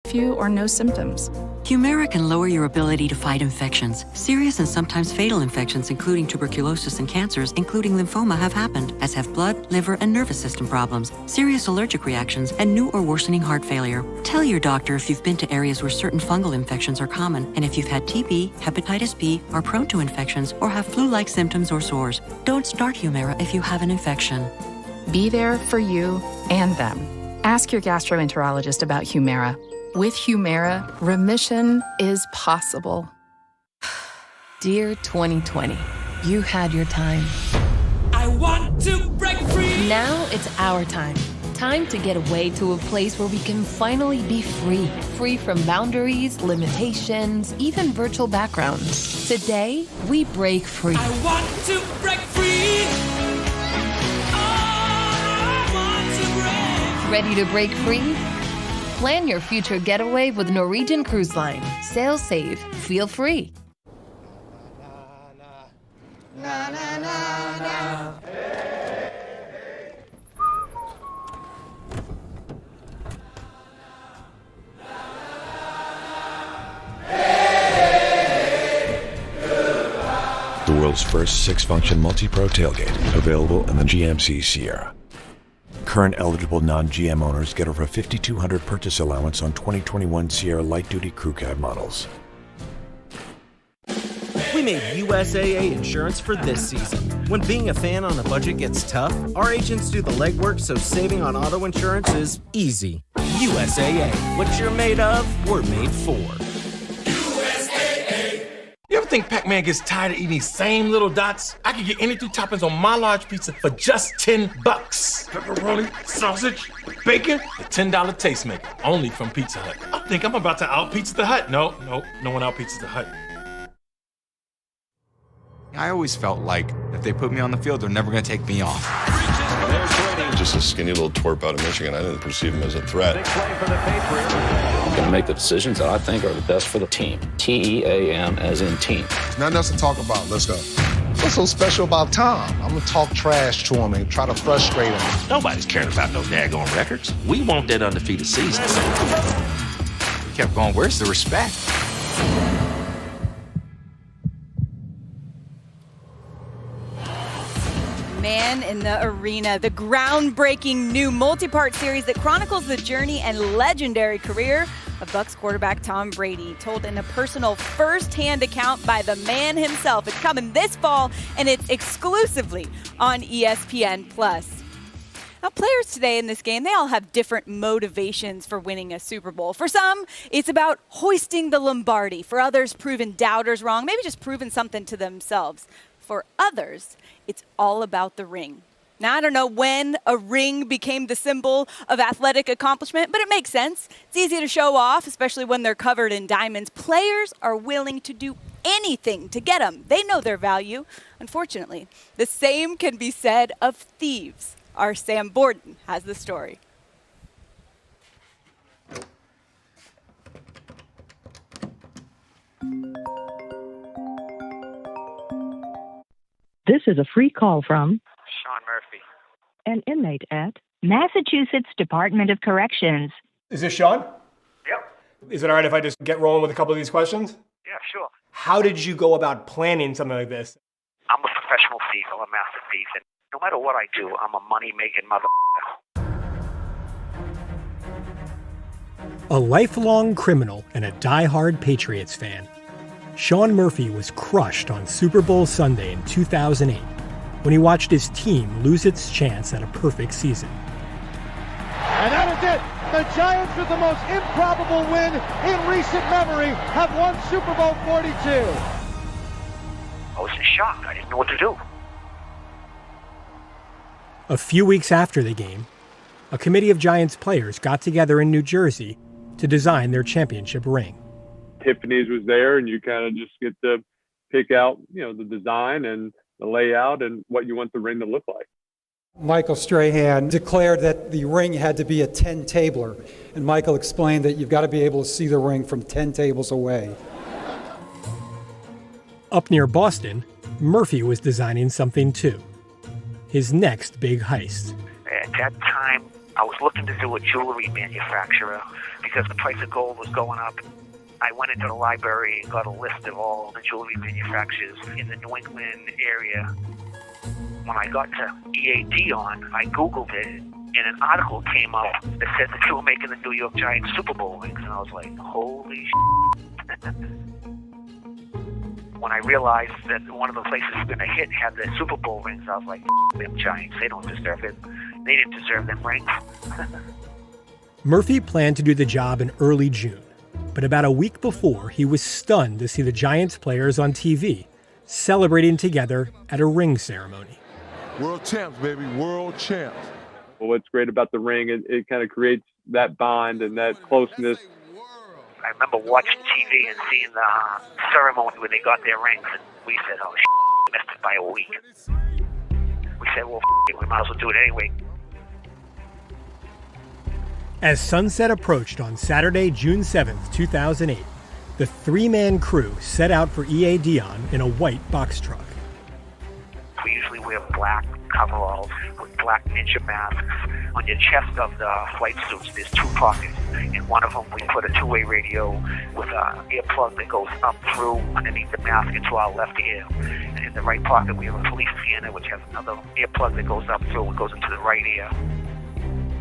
few or no symptoms. Humira can lower your ability to fight infections. Serious and sometimes fatal infections, including tuberculosis and cancers, including lymphoma, have happened, as have blood, liver, and nervous system problems, serious allergic reactions, and new or worsening heart failure. Tell your doctor if you've been to areas where certain fungal infections are common, and if you've had TB, hepatitis B, are prone to infections, or have flu-like symptoms or sores. Don't start Humira if you have an infection. Be there for you and them. Ask your gastroenterologist about Humira. With Humira, remission is possible. Dear 2020, you had your time. I want to break free! Now it's our time. Time to get away to a place where we can finally be free. Free from boundaries, limitations, even virtual backgrounds. Today, we break free. I want to break free! I want to break! Ready to break free? Plan your future getaway with Norwegian Cruise Line. Sail safe, feel free. The world's first 6-function multi-pro tailgate, available in the GMC Sierra. Current eligible non-GM owners get over $5,200 purchase allowance on 2021 Sierra light-duty crew cab models. We made USAA insurance for this season. When being a fan on a budget gets tough, our agents do the legwork so saving on auto insurance is easy. USAA. What you're made of, we're made for. You ever think Pac-Man gets tired of eating these same little dots? I could get any 2 toppings on my large pizza for just $10. Pepperoni, sausage, bacon, the $10 tastemaker, only from Pizza Hut. I think I'm about to out-pizza the Hut. No one out-pizzas the Hut. I always felt like if they put me on the field, they're never going to take me off. Just a skinny little twerp out of Michigan. I didn't perceive him as a threat. Big play for the Patriots. I'm going to make the decisions that I think are the best for the team. T-E-A-M as in team. There's nothing else to talk about. Let's go. What's so special about Tom? I'm going to talk trash to him and try to frustrate him. Nobody's caring about no daggone records. We want that undefeated season. We kept going, where's the respect? Man in the Arena, the groundbreaking new multi-part series that chronicles the journey and legendary career of Bucs quarterback Tom Brady, told in a personal first-hand account by the man himself. It's coming this fall, and it's exclusively on ESPN+. Now, players today in this game, they all have different motivations for winning a Super Bowl. For some, it's about hoisting the Lombardi. For others, proving doubters wrong, maybe just proving something to themselves. For others, it's all about the ring. Now, I don't know when a ring became the symbol of athletic accomplishment, but it makes sense. It's easy to show off, especially when they're covered in diamonds. Players are willing to do anything to get them. They know their value. Unfortunately, the same can be said of thieves. Our Sam Borden has the story. This is a free call from Sean Murphy, an inmate at Massachusetts Department of Corrections. Is this Sean? Yep. Is it all right if I just get rolling with a couple of these questions? Yeah, sure. How did you go about planning something like this? I'm a professional thief. I'm a master thief. And no matter what I do, I'm a money-making mother. A lifelong criminal and a die-hard Patriots fan, Sean Murphy was crushed on Super Bowl Sunday in 2008 when he watched his team lose its chance at a perfect season. And that is it. The Giants, with the most improbable win in recent memory, have won Super Bowl 42. I was in shock. I didn't know what to do. A few weeks after the game, a committee of Giants players got together in New Jersey to design their championship ring. Tiffany's was there, and you kind of just get to pick out, the design and the layout and what you want the ring to look like. Michael Strahan declared that the ring had to be a 10-tabler, and Michael explained that you've got to be able to see the ring from 10 tables away. Up near Boston, Murphy was designing something too. His next big heist. At that time, I was looking to do a jewelry manufacturer because the price of gold was going up. I went into the library and got a list of all the jewelry manufacturers in the New England area. When I got to EAD I Googled it, and an article came up that said that they were making the New York Giants Super Bowl rings, and I was like, holy shit. When I realized that one of the places we're going to hit had the Super Bowl rings, I was like, them Giants, they don't deserve it. They didn't deserve them rings. Murphy planned to do the job in early June, but about a week before, he was stunned to see the Giants players on TV celebrating together at a ring ceremony. World champs, baby, world champs. Well, what's great about the ring, it kind of creates that bond and that closeness. I remember watching TV and seeing the ceremony where they got their rings, and we said, oh, we missed it by a week. We said, well, we might as well do it anyway. As sunset approached on Saturday, June 7th, 2008, the three-man crew set out for EAD in a white box truck. We usually wear black coveralls with black ninja masks. On your chest of the flight suits, there's two pockets. In one of them, we put a two-way radio with an earplug that goes up through underneath the mask into our left ear. And in the right pocket, we have a police scanner, which has another earplug that goes up through and goes into the right ear.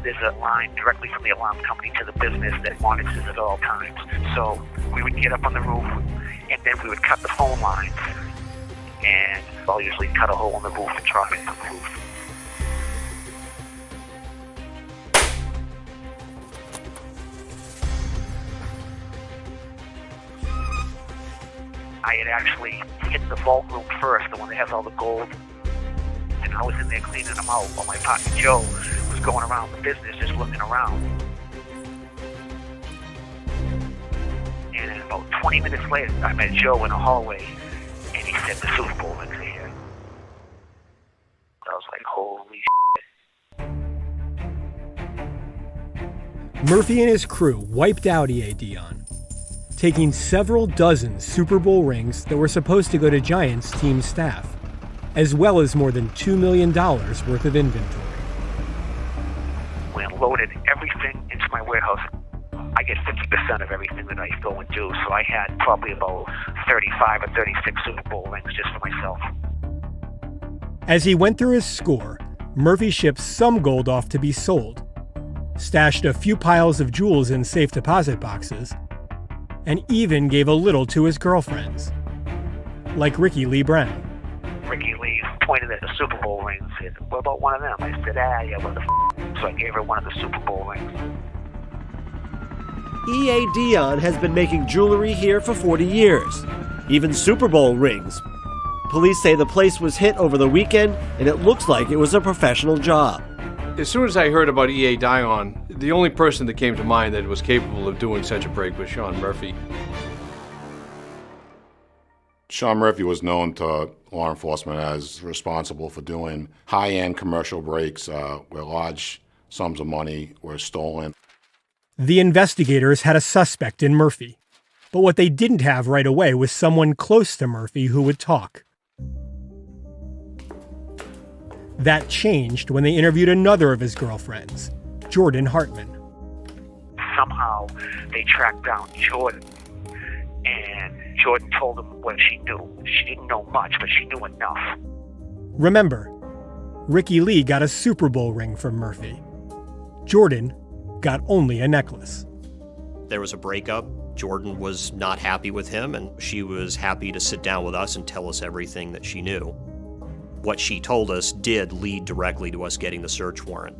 There's a line directly from the alarm company to the business that monitors at all times. So we would get up on the roof, and then we would cut the phone lines. And I'll usually cut a hole in the roof and drop it into the roof. I had actually hit the vault room first, the one that has all the gold. And I was in there cleaning them out while my partner Joe was going around the business just looking around. And then about 20 minutes later, I met Joe in the hallway, and he said, the Super Bowl rings are here. I was like, holy shit. Murphy and his crew wiped out EAD taking several dozen Super Bowl rings that were supposed to go to Giants team staff, as well as more than $2 million worth of inventory. We unloaded everything into my warehouse. I get 50% of everything that I go and do, so I had probably about 35 or 36 Super Bowl rings just for myself. As he went through his score, Murphy shipped some gold off to be sold, stashed a few piles of jewels in safe deposit boxes, and even gave a little to his girlfriends, like Ricky Lee Brown. Ricky Lee pointed at the Super Bowl rings and said, what about one of them? I said, yeah, what the f***? So I gave her one of the Super Bowl rings. E.A. Dion has been making jewelry here for 40 years, even Super Bowl rings. Police say the place was hit over the weekend, and it looks like it was a professional job. As soon as I heard about E.A. Dion, the only person that came to mind that was capable of doing such a break was Sean Murphy. Sean Murphy was known to law enforcement as responsible for doing high-end commercial breaks where large sums of money were stolen. The investigators had a suspect in Murphy, but what they didn't have right away was someone close to Murphy who would talk. That changed when they interviewed another of his girlfriends, Jordan Hartman. Somehow they tracked down Jordan, and Jordan told them what she knew. She didn't know much, but she knew enough. Remember, Ricky Lee got a Super Bowl ring from Murphy. Jordan got only a necklace. There was a breakup. Jordan was not happy with him, and she was happy to sit down with us and tell us everything that she knew. What she told us did lead directly to us getting the search warrant.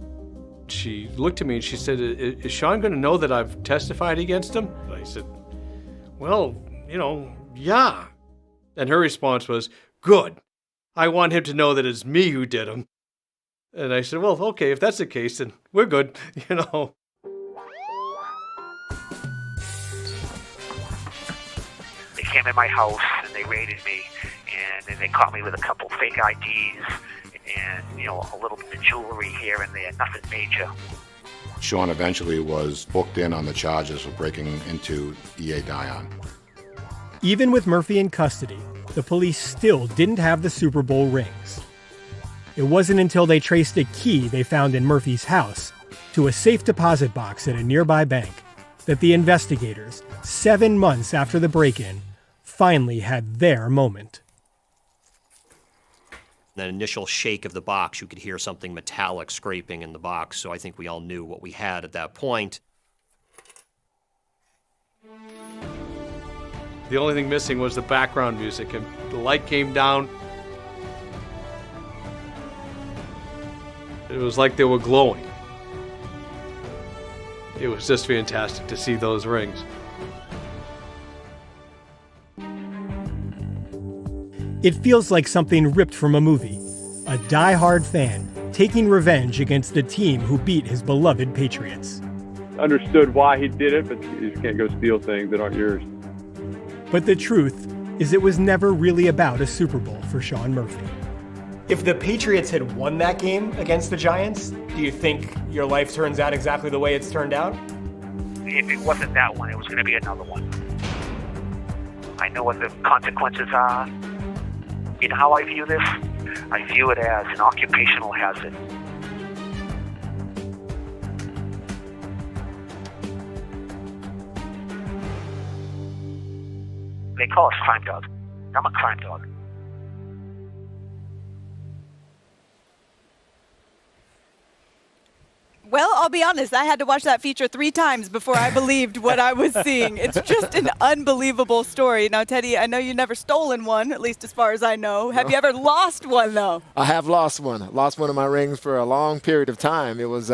She looked at me and she said, is Sean going to know that I've testified against him? I said, well, yeah. And her response was, good. I want him to know that it's me who did him. And I said, well, okay, if that's the case, then we're good, They came in my house and they raided me, and then they caught me with a couple fake IDs and, a little bit of jewelry here and there, nothing major. Sean eventually was booked in on the charges for breaking into E.A. Dion. Even with Murphy in custody, the police still didn't have the Super Bowl rings. It wasn't until they traced a key they found in Murphy's house to a safe deposit box at a nearby bank that the investigators, 7 months after the break-in, finally had their moment. That initial shake of the box, you could hear something metallic scraping in the box, so I think we all knew what we had at that point. The only thing missing was the background music, and the light came down. It was like they were glowing. It was just fantastic to see those rings. It feels like something ripped from a movie. A die-hard fan taking revenge against the team who beat his beloved Patriots. Understood why he did it, but you just can't go steal things that aren't yours. But the truth is it was never really about a Super Bowl for Sean Murphy. If the Patriots had won that game against the Giants, do you think your life turns out exactly the way it's turned out? If it wasn't that one, it was going to be another one. I know what the consequences are. In how I view this, I view it as an occupational hazard. They call us crime dogs. I'm a crime dog. Well, I'll be honest, I had to watch that feature 3 times before I believed what I was seeing. It's just an unbelievable story. Now, Teddy, I know you've never stolen one, at least as far as I know. Have you ever lost one, though? I have lost one. I lost one of my rings for a long period of time. It was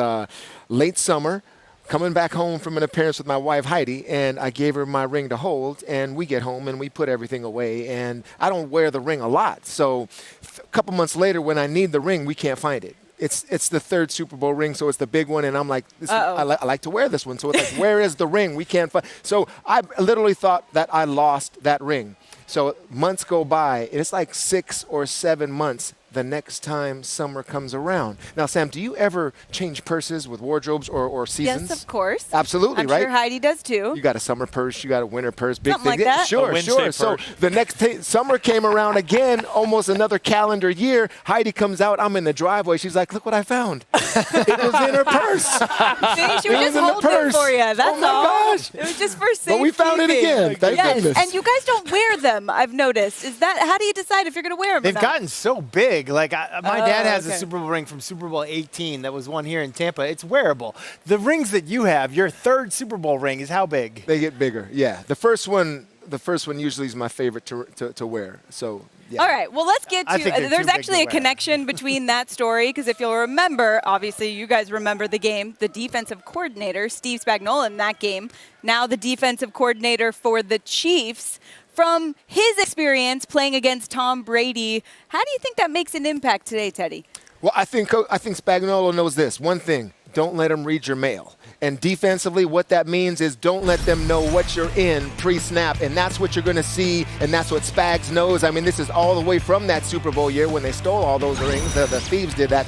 late summer, coming back home from an appearance with my wife, Heidi, and I gave her my ring to hold, and we get home and we put everything away, and I don't wear the ring a lot. So a couple months later, when I need the ring, we can't find it. It's the 3rd Super Bowl ring, so it's the big one, and I'm like, I like to wear this one. So it's like, where is the ring? We can't find. So I literally thought that I lost that ring. So months go by, and it's like 6 or 7 months the next time summer comes around. Now, Sam, do you ever change purses with wardrobes or seasons? Yes, of course. Absolutely, right? I'm sure Heidi does too. You got a summer purse, you got a winter purse, big Something thing. like that. Sure. So the next summer came around again, almost another calendar year. Heidi comes out, I'm in the driveway. She's like, look what I found. It was in her purse. See, she was just holding it for you. That's all. Gosh. It was just for safety. But we found it again. Thank goodness. And you guys don't wear them, I've noticed. How do you decide if you're going to wear them? They've gotten so big. Like my dad has a Super Bowl ring from Super Bowl 18 that was won here in Tampa. It's wearable. The rings that you have, your 3rd Super Bowl ring is how big? They get bigger. Yeah. The first one usually is my favorite to wear. So. Yeah. All right, well, let's get to there's actually a connection between that story, because if you'll remember, obviously you guys remember the game, the defensive coordinator, Steve Spagnuolo, in that game, now the defensive coordinator for the Chiefs. From his experience playing against Tom Brady, how do you think that makes an impact today, Teddy? Well, I think Spagnuolo knows this. One thing, don't let him read your mail. And defensively, what that means is don't let them know what you're in pre-snap, and that's what you're going to see, and that's what Spags knows. I mean, this is all the way from that Super Bowl year when they stole all those rings. The thieves did that.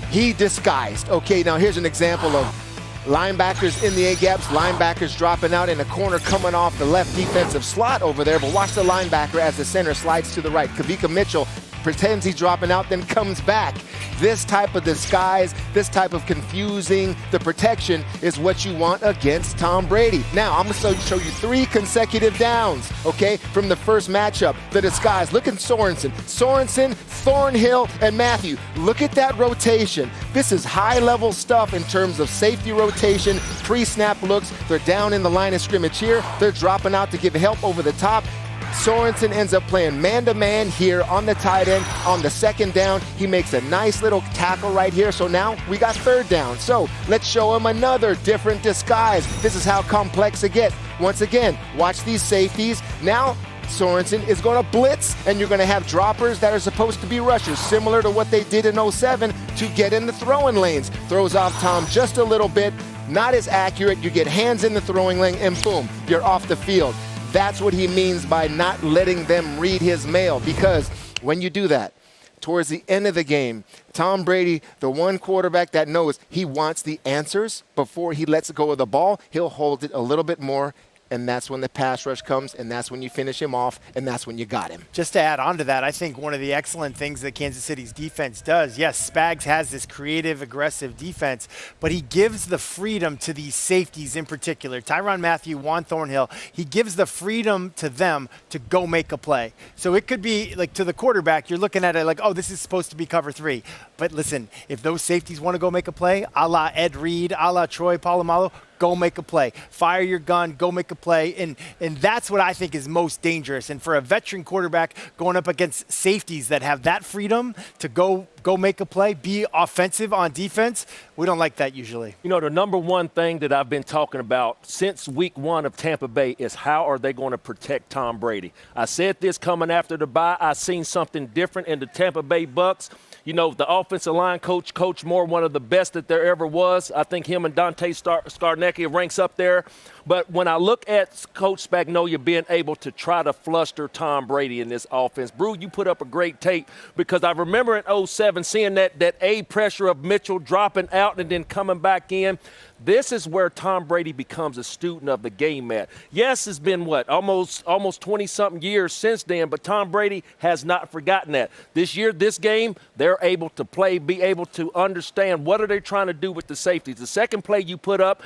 He disguised. Okay, now here's an example of linebackers in the A-gaps, linebackers dropping out in a corner coming off the left defensive slot over there, but watch the linebacker as the center slides to the right. Kavika Mitchell pretends he's dropping out, then comes back. This type of disguise, this type of confusing the protection is what you want against Tom Brady. Now, I'm going to show you 3 consecutive downs, okay, from the first matchup. The disguise. Look at Sorensen, Thornhill, and Matthew. Look at that rotation. This is high-level stuff in terms of safety rotation, pre-snap looks. They're down in the line of scrimmage here. They're dropping out to give help over the top. Sorensen ends up playing man-to-man here on the tight end. On the 2nd down, he makes a nice little tackle right here. So now we got 3rd down. So let's show him another different disguise. This is how complex it gets. Once again, watch these safeties. Now Sorensen is going to blitz, and you're going to have droppers that are supposed to be rushers, similar to what they did in 07 to get in the throwing lanes. Throws off Tom just a little bit. Not as accurate. You get hands in the throwing lane, and boom, you're off the field. That's what he means by not letting them read his mail, because when you do that, towards the end of the game, Tom Brady, the one quarterback that knows he wants the answers before he lets go of the ball, he'll hold it a little bit more and that's when the pass rush comes, and that's when you finish him off, and that's when you got him. Just to add on to that, I think one of the excellent things that Kansas City's defense does, yes, Spags has this creative, aggressive defense, but he gives the freedom to these safeties in particular. Tyrann Mathieu, Juan Thornhill, he gives the freedom to them to go make a play. So it could be like to the quarterback, you're looking at it like, oh, this is supposed to be cover 3. But listen, if those safeties want to go make a play, a la Ed Reed, a la Troy Polamalu, go make a play. Fire your gun, go make a play. And that's what I think is most dangerous. And for a veteran quarterback going up against safeties that have that freedom to go make a play, be offensive on defense, we don't like that usually. You know, the number one thing that I've been talking about since week 1 of Tampa Bay is how are they going to protect Tom Brady? I said this coming after the bye. I seen something different in the Tampa Bay Bucs. You know, the offensive line Coach Moore, one of the best that there ever was. I think him and Dante Scarnecchia ranks up there. But when I look at Coach Spagnuolo being able to try to fluster Tom Brady in this offense, Brew, you put up a great tape because I remember in 07 seeing that A pressure of Mitchell dropping out and then coming back in. This is where Tom Brady becomes a student of the game, Matt. Yes, it's been, almost 20-something years since then, but Tom Brady has not forgotten that. This year, this game, they're able to be able to understand what are they trying to do with the safeties. The second play you put up,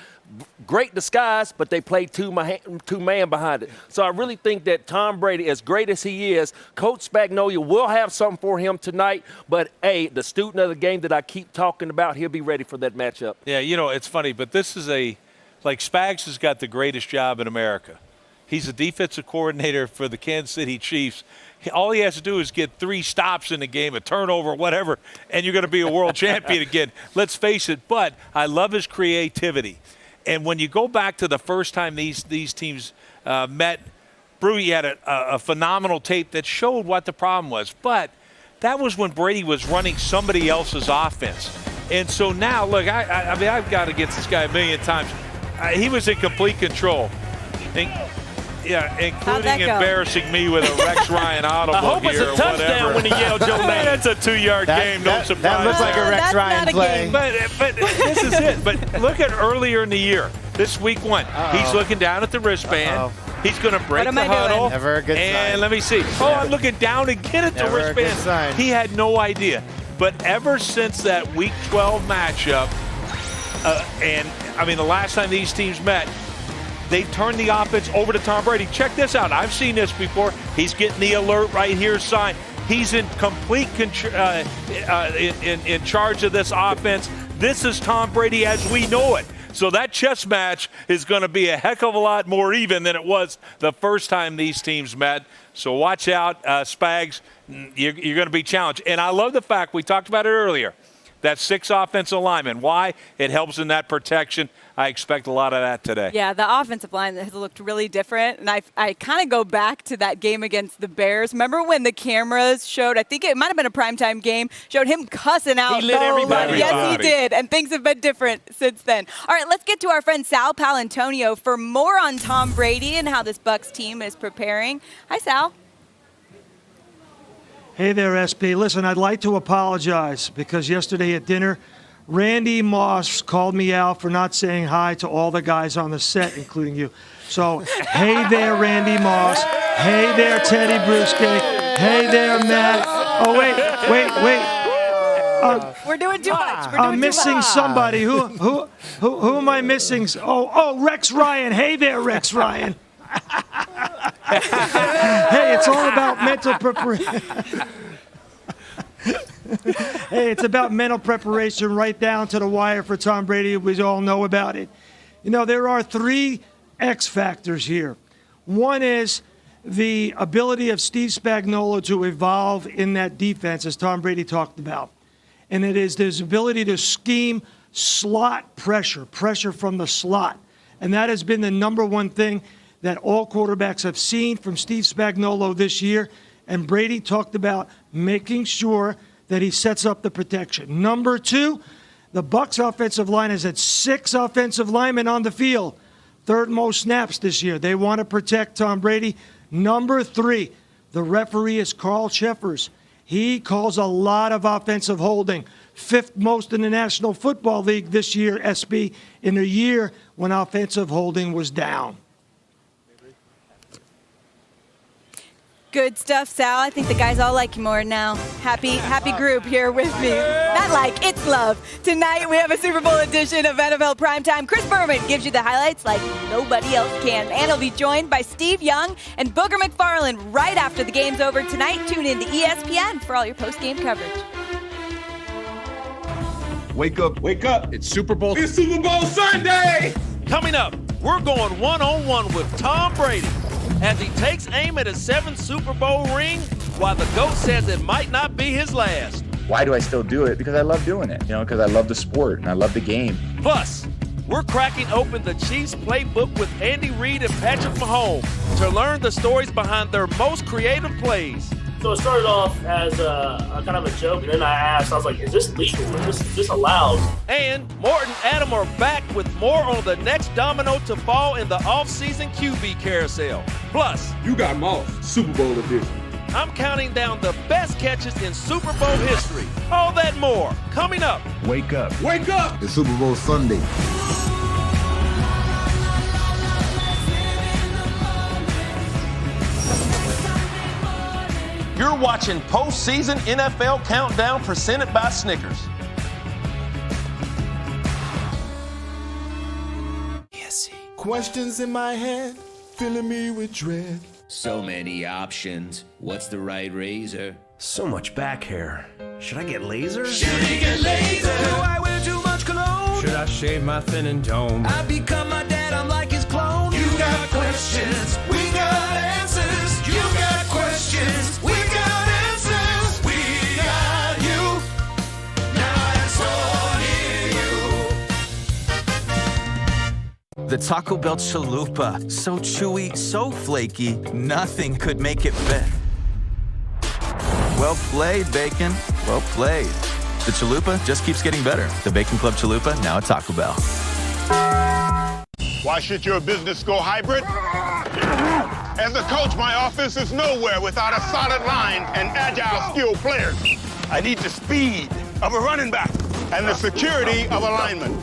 great disguise, but they played two-man behind it. So I really think that Tom Brady, as great as he is, Coach Spagnuolo will have something for him tonight, but, the student of the game that I keep talking about, he'll be ready for that matchup. Yeah, you know, it's funny, but this is Spags has got the greatest job in America. He's a defensive coordinator for the Kansas City Chiefs. All he has to do is get 3 stops in the game, a turnover, whatever, and you're going to be a world champion again. Let's face it, but I love his creativity. And when you go back to the first time these teams met, Brew, he had a phenomenal tape that showed what the problem was. But that was when Brady was running somebody else's offense. And so now, look, I mean, I've got to get this guy a million times. He was in complete control. Including embarrassing me with a Rex Ryan audible here. I hope it's a touchdown when he yelled your name. That's a 2-yard game, no surprise. That looks like a Rex Ryan play. But this is it. But look at earlier in the year, this week 1. He's looking down at the wristband. He's going to break the huddle. Never a good sign. And let me see. I'm looking down again at the wristband. He had no idea. But ever since that Week 12 matchup, the last time these teams met, they turned the offense over to Tom Brady. Check this out. I've seen this before. He's getting the alert right here signed. He's in complete in charge of this offense. This is Tom Brady as we know it. So that chess match is going to be a heck of a lot more even than it was the first time these teams met. So watch out, Spags. You're going to be challenged. And I love the fact, we talked about it earlier, that 6 offensive linemen. Why? It helps in that protection. I expect a lot of that today. Yeah, the offensive line has looked really different. And I kind of go back to that game against the Bears. Remember when the cameras showed, I think it might have been a primetime game, showed him cussing out. He lit everybody. Yes, he did. And things have been different since then. All right, let's get to our friend Sal Palantonio for more on Tom Brady and how this Bucs team is preparing. Hi, Sal. Hey there, SP. Listen, I'd like to apologize because yesterday at dinner, Randy Moss called me out for not saying hi to all the guys on the set, including you. So, hey there, Randy Moss. Hey there, Teddy Bruschi. Hey there, Matt. Oh, wait. We're doing too much. I'm missing somebody. Who am I missing? Oh, Rex Ryan. Hey there, Rex Ryan. Hey, it's all about mental preparation. Hey, it's about mental preparation right down to the wire for Tom Brady. We all know about it. You know, there are 3 X factors here. One is the ability of Steve Spagnuolo to evolve in that defense, as Tom Brady talked about. And it is his ability to scheme slot pressure from the slot. And that has been the number one thing that all quarterbacks have seen from Steve Spagnuolo this year. And Brady talked about making sure that he sets up the protection. Number 2, the Bucs offensive line has had 6 offensive linemen on the field, 3rd most snaps this year. They want to protect Tom Brady. Number 3, the referee is Carl Cheffers. He calls a lot of offensive holding, 5th most in the National Football League this year, SB, in a year when offensive holding was down. Good stuff, Sal. I think the guys all like you more now. Happy group here with me. Not like, it's love. Tonight we have a Super Bowl edition of NFL Primetime. Chris Berman gives you the highlights like nobody else can. And he'll be joined by Steve Young and Booger McFarland right after the game's over tonight. Tune in to ESPN for all your post-game coverage. Wake up. Wake up. It's Super Bowl. It's Super Bowl Sunday. Coming up, we're going one-on-one with Tom Brady as he takes aim at his 7th Super Bowl ring while the GOAT says it might not be his last. Why do I still do it? Because I love doing it, because I love the sport and I love the game. Plus, we're cracking open the Chiefs playbook with Andy Reid and Patrick Mahomes to learn the stories behind their most creative plays. So it started off as a kind of a joke, and then I asked, I was like, is this legal? Is this allowed? And Morton and Adam are back with more on the next domino to fall in the offseason QB carousel. Plus, you got Moss, Super Bowl edition. I'm counting down the best catches in Super Bowl history. All that more coming up. Wake up. Wake up. It's Super Bowl Sunday. You're watching Postseason NFL Countdown presented by Snickers. Questions in my head, filling me with dread. So many options. What's the right razor? So much back hair. Should I get laser? Should he get laser? Do I wear too much cologne? Should I shave my thin and dome? I become my dad, I'm like his clone. You got questions, we got answers. You got questions, we got answers. We got you. Now it's all in you. The Taco Bell Chalupa. So chewy, so flaky, nothing could make it fit. Well played, Bacon. Well played. The Chalupa just keeps getting better. The Bacon Club Chalupa, now at Taco Bell. Why should your business go hybrid? As a coach, my offense is nowhere without a solid line and agile, skilled players. I need the speed of a running back and the security of a lineman.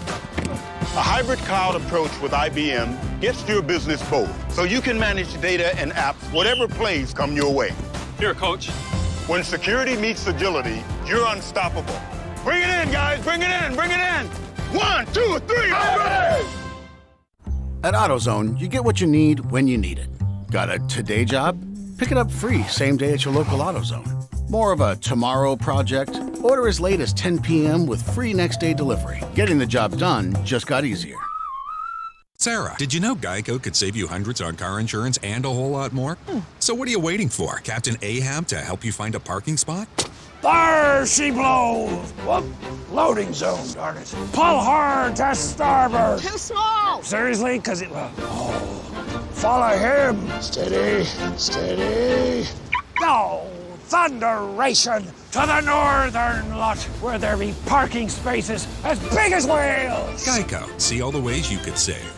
A hybrid cloud approach with IBM gets your business both, so you can manage data and apps whatever plays come your way. Here, Coach. When security meets agility, you're unstoppable. Bring it in, guys, bring it in, bring it in. 1, 2, 3, all right! At AutoZone, you get what you need when you need it. Got a today job? Pick it up free same day at your local AutoZone. More of a tomorrow project? Order as late as 10 p.m. with free next day delivery. Getting the job done just got easier. Sarah, did you know Geico could save you hundreds on car insurance and a whole lot more? So what are you waiting for? Captain Ahab to help you find a parking spot? There she blows! What? Loading zone, darn it. Pull hard to starboard. Too small. Seriously? Because it... follow him. Steady, steady. No! Thunderation to the northern lot, where there be parking spaces as big as whales. Geico. See all the ways you could save.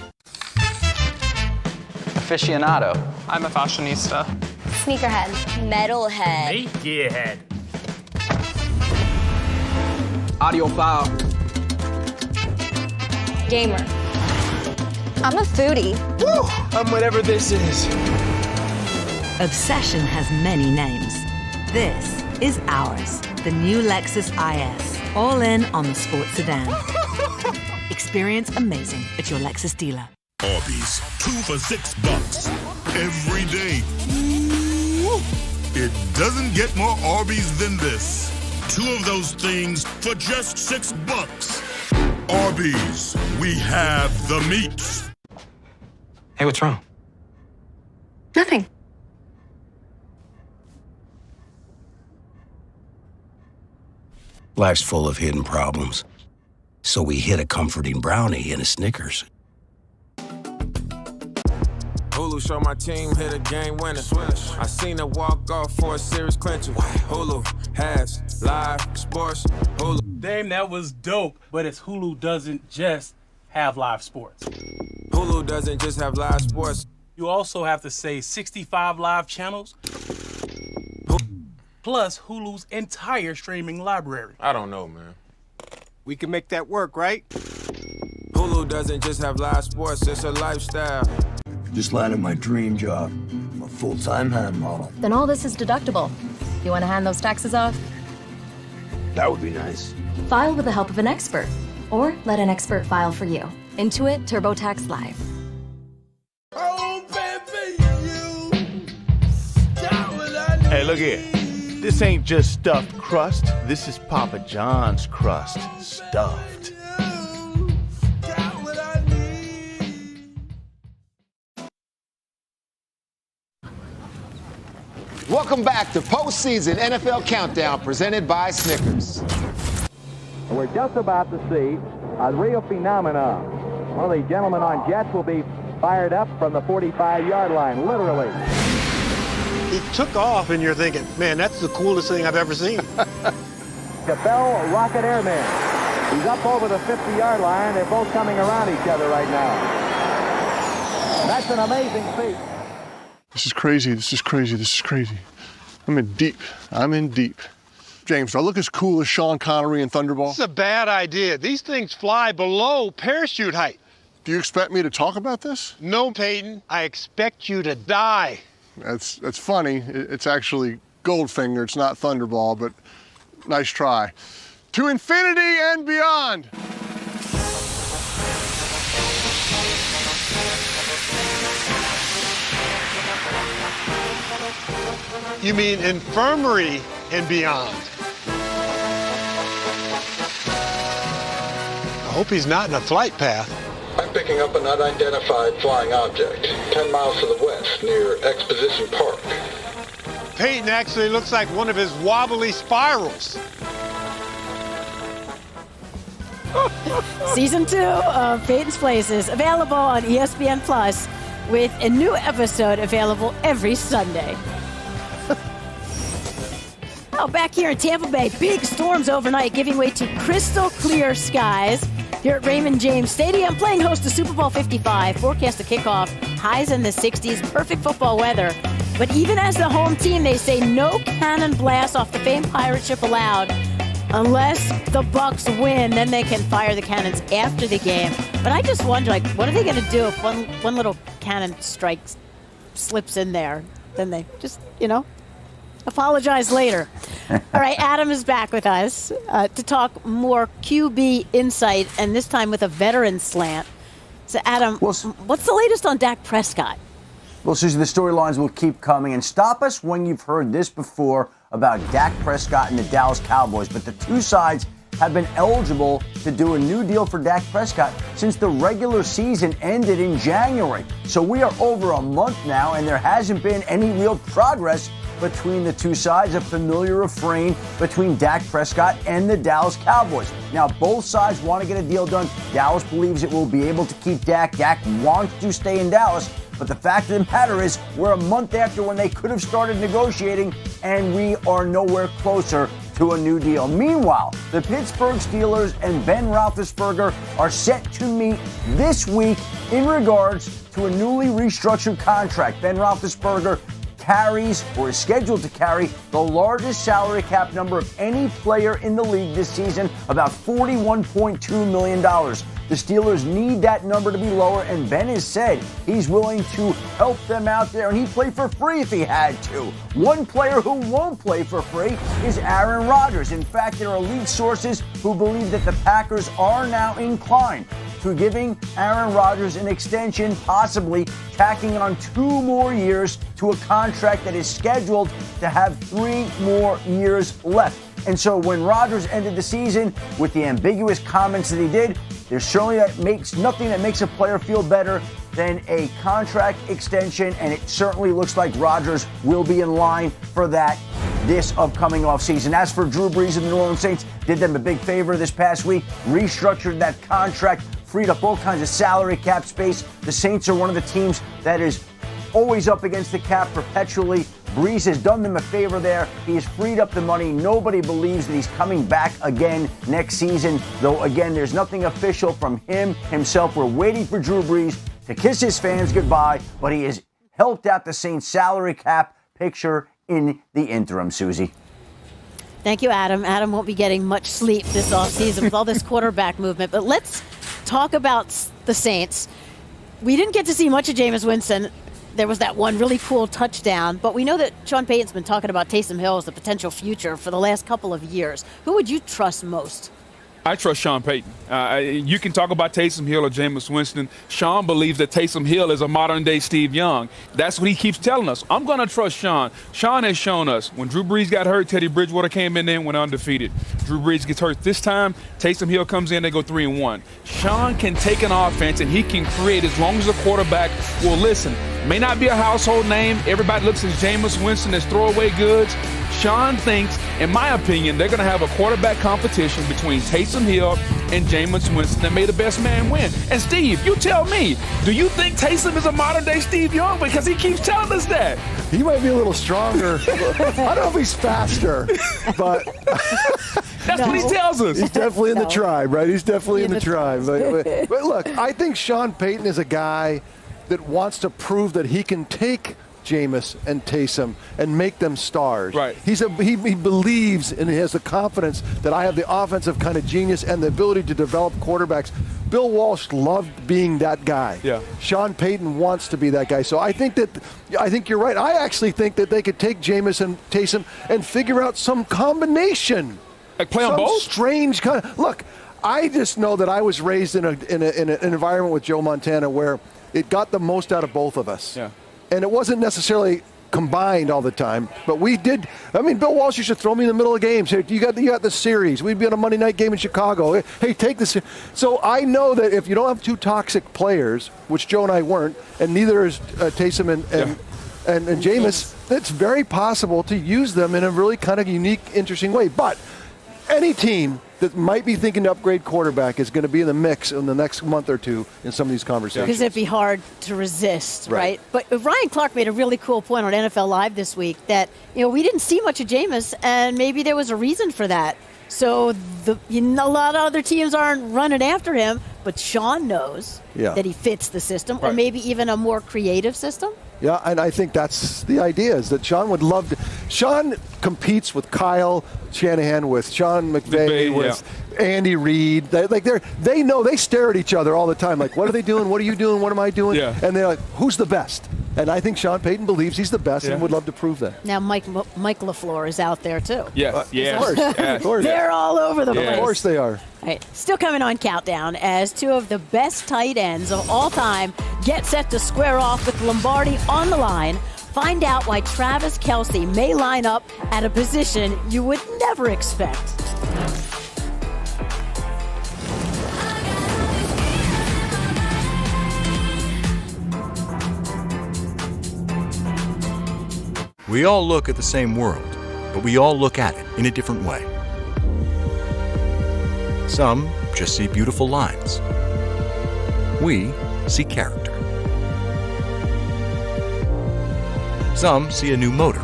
Aficionado. I'm a fashionista. Sneakerhead. Metalhead. Sneakerhead. Audiophile. Gamer. I'm a foodie. Woo! I'm whatever this is. Obsession has many names. This is ours, the new Lexus IS. All in on the sports sedan. Experience amazing at your Lexus dealer. Arby's, 2 for $6 every day. It doesn't get more Arby's than this. 2 of those things for just $6. Arby's, we have the meats. Hey, what's wrong? Nothing. Life's full of hidden problems. So we hid a comforting brownie in a Snickers. Hulu show my team hit a game winner. I seen her walk off for a series clincher. Hulu has live sports. Hulu. Damn, that was dope. But it's Hulu doesn't just have live sports. Hulu doesn't just have live sports. You also have to say 65 live channels, plus Hulu's entire streaming library. I don't know, man. We can make that work, right? Hulu doesn't just have live sports, it's a lifestyle. Just landed my dream job. I'm a full-time hand model. Then all this is deductible. You want to hand those taxes off? That would be nice. File with the help of an expert. Or let an expert file for you. Intuit TurboTax Live. Hey, look here. This ain't just stuffed crust. This is Papa John's crust. Stuffed. Welcome back to Postseason NFL Countdown presented by Snickers. We're just about to see a real phenomenon. One of the gentlemen on Jets will be fired up from the 45-yard line, literally. He took off, and you're thinking, man, that's the coolest thing I've ever seen. Cabell Rocket Airman. He's up over the 50-yard line. They're both coming around each other right now. That's an amazing feat. This is crazy. This is crazy. This is crazy. I'm in deep. James, do I look as cool as Sean Connery in Thunderball? This is a bad idea. These things fly below parachute height. Do you expect me to talk about this? No, Peyton. I expect you to die. That's funny. It's actually Goldfinger. It's not Thunderball, but nice try. To infinity and beyond. You mean infirmary and beyond. I hope he's not in a flight path. I'm picking up an unidentified flying object 10 miles to the west near Exposition Park. Peyton actually looks like one of his wobbly spirals. Season 2 of Peyton's Places available on ESPN Plus with a new episode available every Sunday. Now back here in Tampa Bay, big storms overnight giving way to crystal clear skies here at Raymond James Stadium, playing host to Super Bowl 55. Forecast to kickoff, highs in the 60s, perfect football weather. But even as the home team, they say no cannon blast off the famed pirate ship allowed. Unless the Bucs win, then they can fire the cannons after the game. But I just wonder, like, what are they going to do if one little cannon strike slips in there? Then they just, apologize later. All right, Adam is back with us to talk more QB insight, and this time with a veteran slant. So, Adam, what's the latest on Dak Prescott? Well, Susie, the storylines will keep coming. And stop us when you've heard this before about Dak Prescott and the Dallas Cowboys. But the two sides have been eligible to do a new deal for Dak Prescott since the regular season ended in January. So we are over a month now, and there hasn't been any real progress between the two sides, a familiar refrain between Dak Prescott and the Dallas Cowboys. Now, both sides want to get a deal done. Dallas believes it will be able to keep Dak. Dak wants to stay in Dallas. But the fact of the matter is, we're a month after when they could have started negotiating, and we are nowhere closer to a new deal. Meanwhile, the Pittsburgh Steelers and Ben Roethlisberger are set to meet this week in regards to a newly restructured contract. Ben Roethlisberger carries, or is scheduled to carry, the largest salary cap number of any player in the league this season, about $41.2 million. The Steelers need that number to be lower, and Ben has said he's willing to help them out there, and he'd play for free if he had to. One player who won't play for free is Aaron Rodgers. In fact, there are league sources who believe that the Packers are now inclined to giving Aaron Rodgers an extension, possibly tacking on 2 more years to a contract that is scheduled to have 3 more years left. And so when Rodgers ended the season with the ambiguous comments that he did, there's certainly nothing that makes a player feel better than a contract extension, and it certainly looks like Rodgers will be in line for that this upcoming offseason. As for Drew Brees and the New Orleans Saints, did them a big favor this past week, restructured that contract, freed up all kinds of salary cap space. The Saints are one of the teams that is always up against the cap perpetually. Brees has done them a favor there. He has freed up the money. Nobody believes that he's coming back again next season, though, again, there's nothing official from him himself. We're waiting for Drew Brees to kiss his fans goodbye, but he has helped out the Saints salary cap picture in the interim, Susie. Thank you, Adam. Adam won't be getting much sleep this offseason with all this quarterback movement, but let's talk about the Saints. we didn't get to see much of Jameis Winston. There was that one really cool touchdown, but we know that Sean Payton's been talking about Taysom Hill as the potential future for the last couple of years. Who would you trust most? I trust Sean Payton. You can talk about Taysom Hill or Jameis Winston. Sean believes that Taysom Hill is a modern-day Steve Young. That's what he keeps telling us. I'm going to trust Sean. Sean has shown us when Drew Brees got hurt, Teddy Bridgewater came in there and went undefeated. Drew Brees gets hurt this time. Taysom Hill comes in, they go 3-1. Sean can take an offense and he can create as long as the quarterback will listen. May not be a household name. Everybody looks at Jameis Winston as throwaway goods. Sean thinks, in my opinion, they're going to have a quarterback competition between Taysom Hill and Jameis Winston that made the best man win. And Steve, you tell me, do you think Taysom is a modern-day Steve Young? Because he keeps telling us that. He might be a little stronger. I don't know if he's faster, but that's what he tells us. He's definitely in the tribe, right? He's definitely in the tribe. But look, I think Sean Payton is a guy that wants to prove that he can take Jameis and Taysom and make them stars. Right. He believes and he has the confidence that I have the offensive kind of genius and the ability to develop quarterbacks. Bill Walsh loved being that guy. Yeah. Sean Payton wants to be that guy. So I think you're right. I actually think that they could take Jameis and Taysom and figure out some combination. Like play on both? Strange kind of look. I just know that I was raised in an environment with Joe Montana where it got the most out of both of us. Yeah. And it wasn't necessarily combined all the time, but we did. I mean, Bill Walsh used to throw me in the middle of games. Hey, you got the series. We'd be on a Monday night game in Chicago. Hey, take this. So I know that if you don't have two toxic players, which Joe and I weren't, and neither is Taysom and Jameis, it's very possible to use them in a really kind of unique, interesting way. But any team that might be thinking to upgrade quarterback is going to be in the mix in the next month or two in some of these conversations. Because it'd be hard to resist, right? But Ryan Clark made a really cool point on NFL Live this week that, we didn't see much of Jameis, and maybe there was a reason for that. So a lot of other teams aren't running after him, but Sean knows that he fits the system, or maybe even a more creative system. Yeah, and I think that's the idea, is that Sean would love to. Sean competes with Kyle Shanahan, with Sean McVay, with Andy Reid. They know, they stare at each other all the time. Like, what are they doing? What are you doing? What am I doing? Yeah. And they're like, who's the best? And I think Sean Payton believes he's the best and would love to prove that. Now, Mike LaFleur is out there, too. Yes, Of course. They're all over the place. Of course they are. All right, still coming on Countdown as two of the best tight ends of all time get set to square off with Lombardi on the line. Find out why Travis Kelce may line up at a position you would never expect. We all look at the same world, but we all look at it in a different way. Some just see beautiful lines. We see character. Some see a new motor.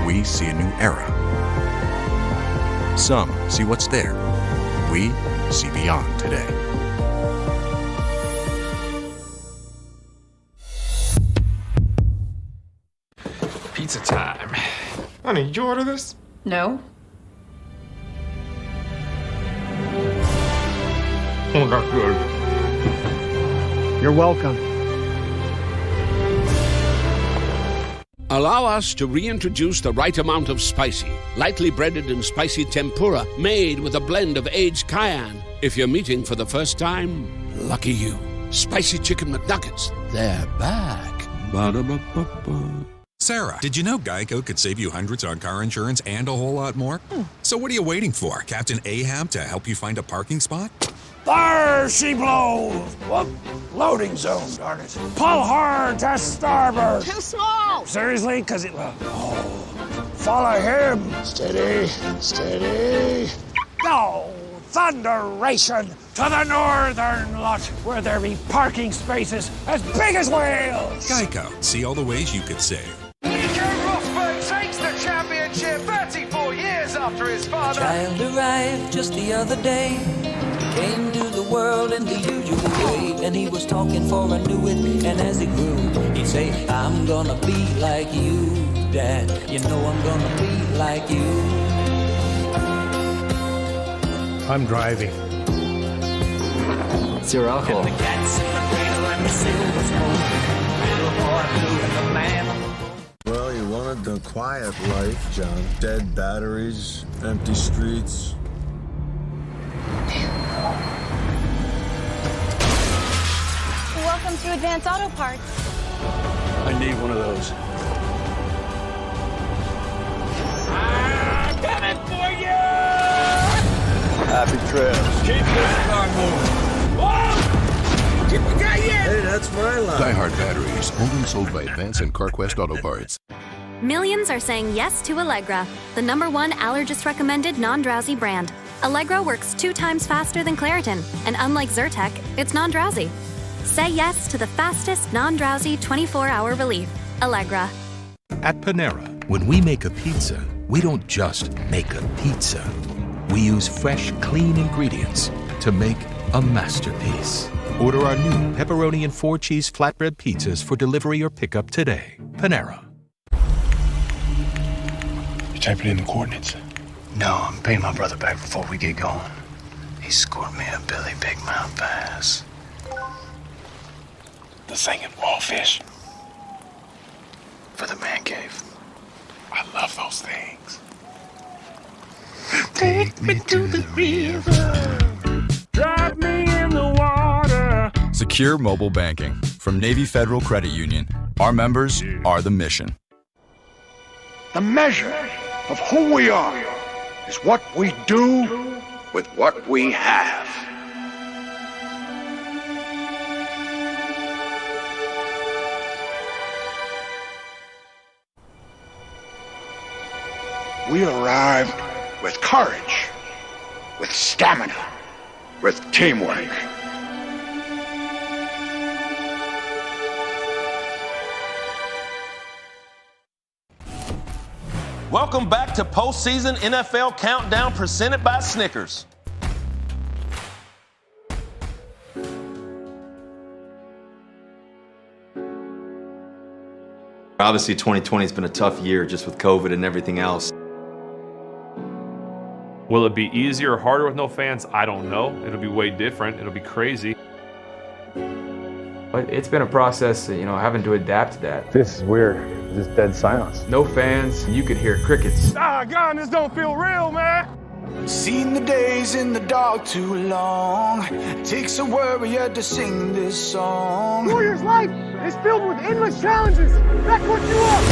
We see a new era. Some see what's there. We see beyond today. Pizza time. Honey, did you order this? No. Oh, that's good. You're welcome. Allow us to reintroduce the right amount of spicy, lightly breaded and spicy tempura made with a blend of aged cayenne. If you're meeting for the first time, lucky you. Spicy Chicken McNuggets, they're back. Ba-da-ba-ba-ba. Sarah, did you know Geico could save you hundreds on car insurance and a whole lot more? So what are you waiting for? Captain Ahab to help you find a parking spot? There she blows! Whoop. Loading zone, darn it. Pull hard to starboard. Too slow! Seriously? Because it... follow him. Steady, steady. No! Thunderation to the northern lot, where there be parking spaces as big as whales! Geico. See all the ways you could save. Nico Rosberg takes the championship 34 years after his father. Child arrived just the other day. Came to the world in the usual way. And he was talking for I knew it. And as he grew, he'd say, I'm gonna be like you, Dad. You know I'm gonna be like you. I'm driving. Zero alcohol. silver spoon. Little boy blue and the man on the moon. Well, you wanted the quiet life, John. Dead batteries, empty streets. Welcome to Advance Auto Parts. I need one of those. I'm coming for you! Happy trips. Keep this car moving. Whoa! Hey, that's my line. Die Hard batteries, owned and sold by Advance and CarQuest Auto Parts. Millions are saying yes to Allegra, the #1 allergist-recommended non-drowsy brand. Allegra works 2 times faster than Claritin, and unlike Zyrtec, it's non-drowsy. Say yes to the fastest non-drowsy 24-hour relief. Allegra. At Panera, when we make a pizza, we don't just make a pizza. We use fresh, clean ingredients to make a masterpiece. Order our new pepperoni and 4-cheese flatbread pizzas for delivery or pickup today. Panera. You typing in the coordinates? No, I'm paying my brother back before we get going. He scored me a Billy Big Mouth bass. The singing raw fish. For the man cave. I love those things. Take me to the river. Drop me in the water. Secure mobile banking from Navy Federal Credit Union. Our members are the mission. The measure of who we are is what we do with what we have. We arrived with courage, with stamina, with teamwork. Welcome back to Postseason NFL Countdown presented by Snickers. Obviously, 2020 has been a tough year just with COVID and everything else. Will it be easier or harder with no fans? I don't know. It'll be way different. It'll be crazy. But it's been a process, having to adapt to that. This is weird. Just dead silence. No fans, you could hear crickets. God, this don't feel real, man. Seen the days in the dark too long. Takes a warrior to sing this song. Warrior's life is filled with endless challenges. That's what you are.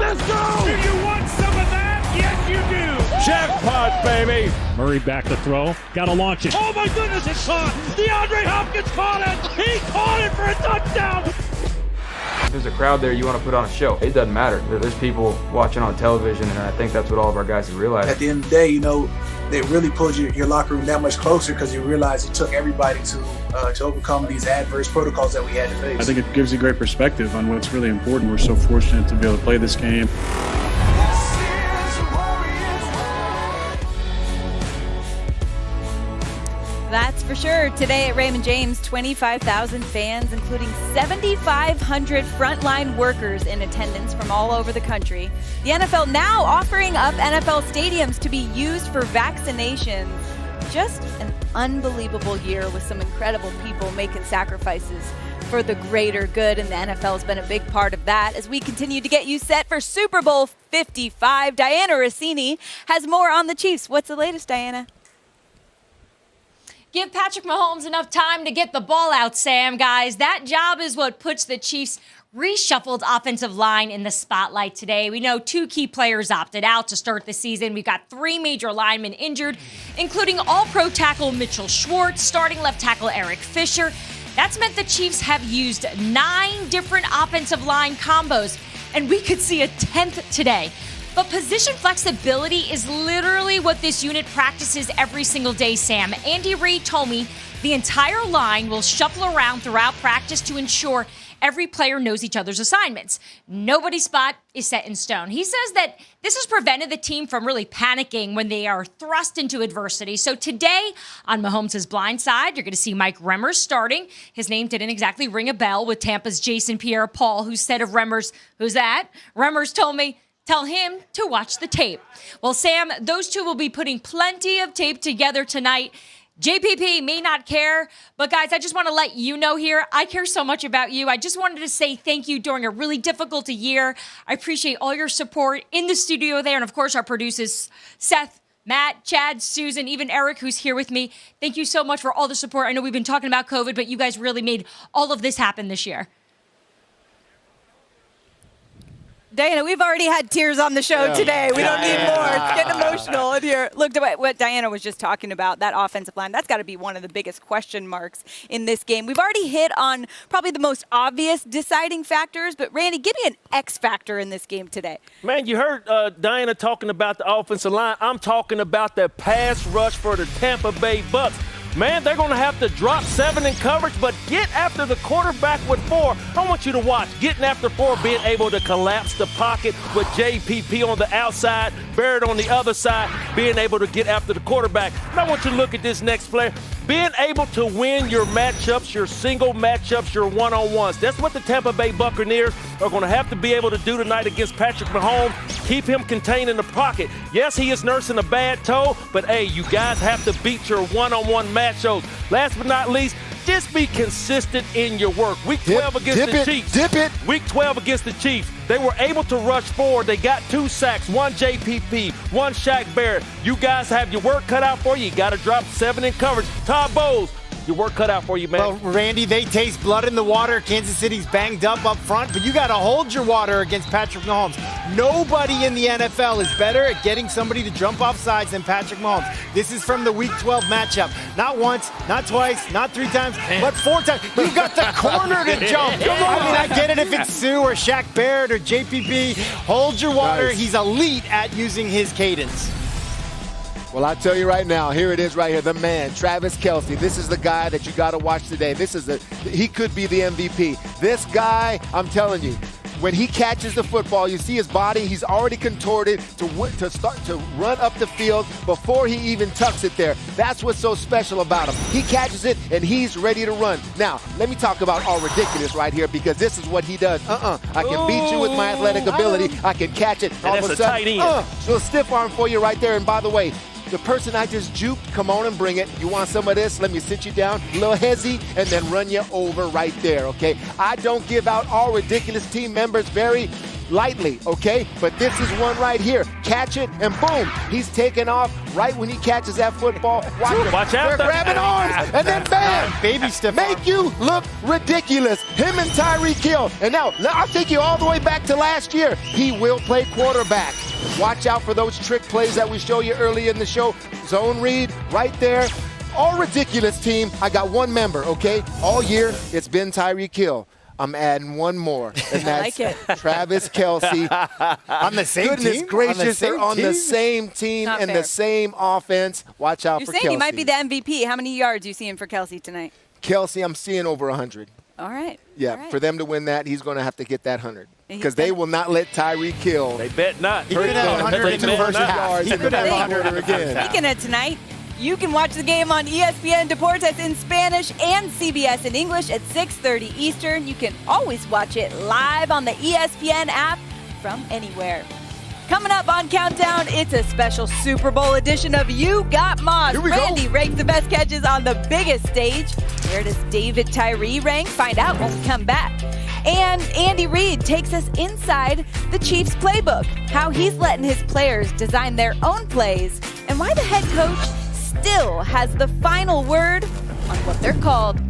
Let's go! Do you want some of that? Yes, you do. Jackpot, baby. Murray back to throw. Got to launch it. Oh, my goodness, it's caught. DeAndre Hopkins caught it. He caught it for a touchdown. If there's a crowd there, you want to put on a show. It doesn't matter. There's people watching on television, and I think that's what all of our guys have realized. At the end of the day, they really pulled your locker room that much closer because you realize it took everybody to overcome these adverse protocols that we had to face. I think it gives you great perspective on what's really important. We're so fortunate to be able to play this game. That's for sure. Today at Raymond James, 25,000 fans, including 7,500 frontline workers in attendance from all over the country. The NFL now offering up NFL stadiums to be used for vaccinations. Just an unbelievable year with some incredible people making sacrifices for the greater good, and the NFL has been a big part of that. As we continue to get you set for Super Bowl 55, Diana Rossini has more on the Chiefs. What's the latest, Diana? Give Patrick Mahomes enough time to get the ball out, Sam, guys. That job is what puts the Chiefs' reshuffled offensive line in the spotlight today. We know 2 key players opted out to start the season. We've got 3 major linemen injured, including all-pro tackle Mitchell Schwartz, starting left tackle Eric Fisher. That's meant the Chiefs have used 9 different offensive line combos, and we could see a 10th today. But position flexibility is literally what this unit practices every single day, Sam. Andy Reid told me the entire line will shuffle around throughout practice to ensure every player knows each other's assignments. Nobody's spot is set in stone. He says that this has prevented the team from really panicking when they are thrust into adversity. So today, on Mahomes' blind side, you're going to see Mike Remmers starting. His name didn't exactly ring a bell with Tampa's Jason Pierre-Paul, who said of Remmers, "Who's that?" Remmers told me, "Tell him to watch the tape." Well, Sam, those two will be putting plenty of tape together tonight. JPP may not care, but guys, I just want to let you know here, I care so much about you. I just wanted to say thank you during a really difficult year. I appreciate all your support in the studio there, and of course our producers, Seth, Matt, Chad, Susan, even Eric, who's here with me. Thank you so much for all the support. I know we've been talking about COVID, but you guys really made all of this happen this year. Diana, we've already had tears on the show today. We don't need more. It's getting emotional in here. Look at what Diana was just talking about, that offensive line. That's got to be one of the biggest question marks in this game. We've already hit on probably the most obvious deciding factors, but Randy, give me an X factor in this game today. Man, you heard Diana talking about the offensive line. I'm talking about the pass rush for the Tampa Bay Bucs. Man, they're going to have to drop 7 in coverage, but get after the quarterback with 4. I want you to watch. Getting after 4, being able to collapse the pocket with JPP on the outside, Barrett on the other side, being able to get after the quarterback. And I want you to look at this next play. Being able to win your matchups, your single matchups, your one-on-ones. That's what the Tampa Bay Buccaneers are going to have to be able to do tonight against Patrick Mahomes. Keep him contained in the pocket. Yes, he is nursing a bad toe, but, hey, you guys have to beat your one-on-one matchups. Last but not least, just be consistent in your work. Week 12 against the Chiefs. Week 12 against the Chiefs. They were able to rush forward. They got 2 sacks, 1 JPP, 1 Shaq Barrett. You guys have your work cut out for you. You got to drop 7 in coverage. Todd Bowles, your work cut out for you, man. Well, Randy, they taste blood in the water. Kansas City's banged up front, but you got to hold your water against Patrick Mahomes. Nobody in the NFL is better at getting somebody to jump off sides than Patrick Mahomes. This is from the Week 12 matchup. Not once, not twice, not 3 times, but 4 times. You've got the corner to jump. I mean, I get it if it's Sue or Shaq Barrett or JPP. Hold your water. Nice. He's elite at using his cadence. Well, I'll tell you right now, here it is right here, the man, Travis Kelce. This is the guy that you got to watch today. He could be the MVP. This guy, I'm telling you, when he catches the football, you see his body, he's already contorted to start to run up the field before he even tucks it there. That's what's so special about him. He catches it, and he's ready to run. Now, let me talk about all ridiculous right here, because this is what he does. I can beat you with my athletic ability. I can catch it. All of a sudden, little stiff arm for you right there. And by the way, the person I just juked, come on and bring it. You want some of this? Let me sit you down, a little hezzy, and then run you over right there, okay? I don't give out all ridiculous team members very lightly, okay? But this is one right here. Catch it, and boom, he's taking off right when he catches that football. Watch out. They're grabbing arms, and then bam! Baby step. Make you look ridiculous. Him and Tyreek Hill. And now, I'll take you all the way back to last year. He will play quarterback. Watch out for those trick plays that we show you early in the show. Zone read right there. All ridiculous team. I got one member, okay? All year, it's been Tyreek Hill. I'm adding one more, and that's Travis Kelce. On the same team? Goodness gracious, they're on the same team and the same offense. Watch out for Kelce. You're saying he might be the MVP. How many yards are you seeing for Kelce tonight? Kelce, I'm seeing over 100. All right. Yeah, all right. For them to win that, he's going to have to get that 100. Because they will not let Tyreek Hill. They bet not. He could have 100 in the first half. He could have 100 again. Speaking of tonight, you can watch the game on ESPN Deportes in Spanish and CBS in English at 6:30 Eastern. You can always watch it live on the ESPN app from anywhere. Coming up on Countdown, it's a special Super Bowl edition of You Got Moss. Randy ranks the best catches on the biggest stage. Where does David Tyree rank? Find out when we come back. And Andy Reid takes us inside the Chiefs playbook, how he's letting his players design their own plays, and why the head coach still has the final word on what they're called.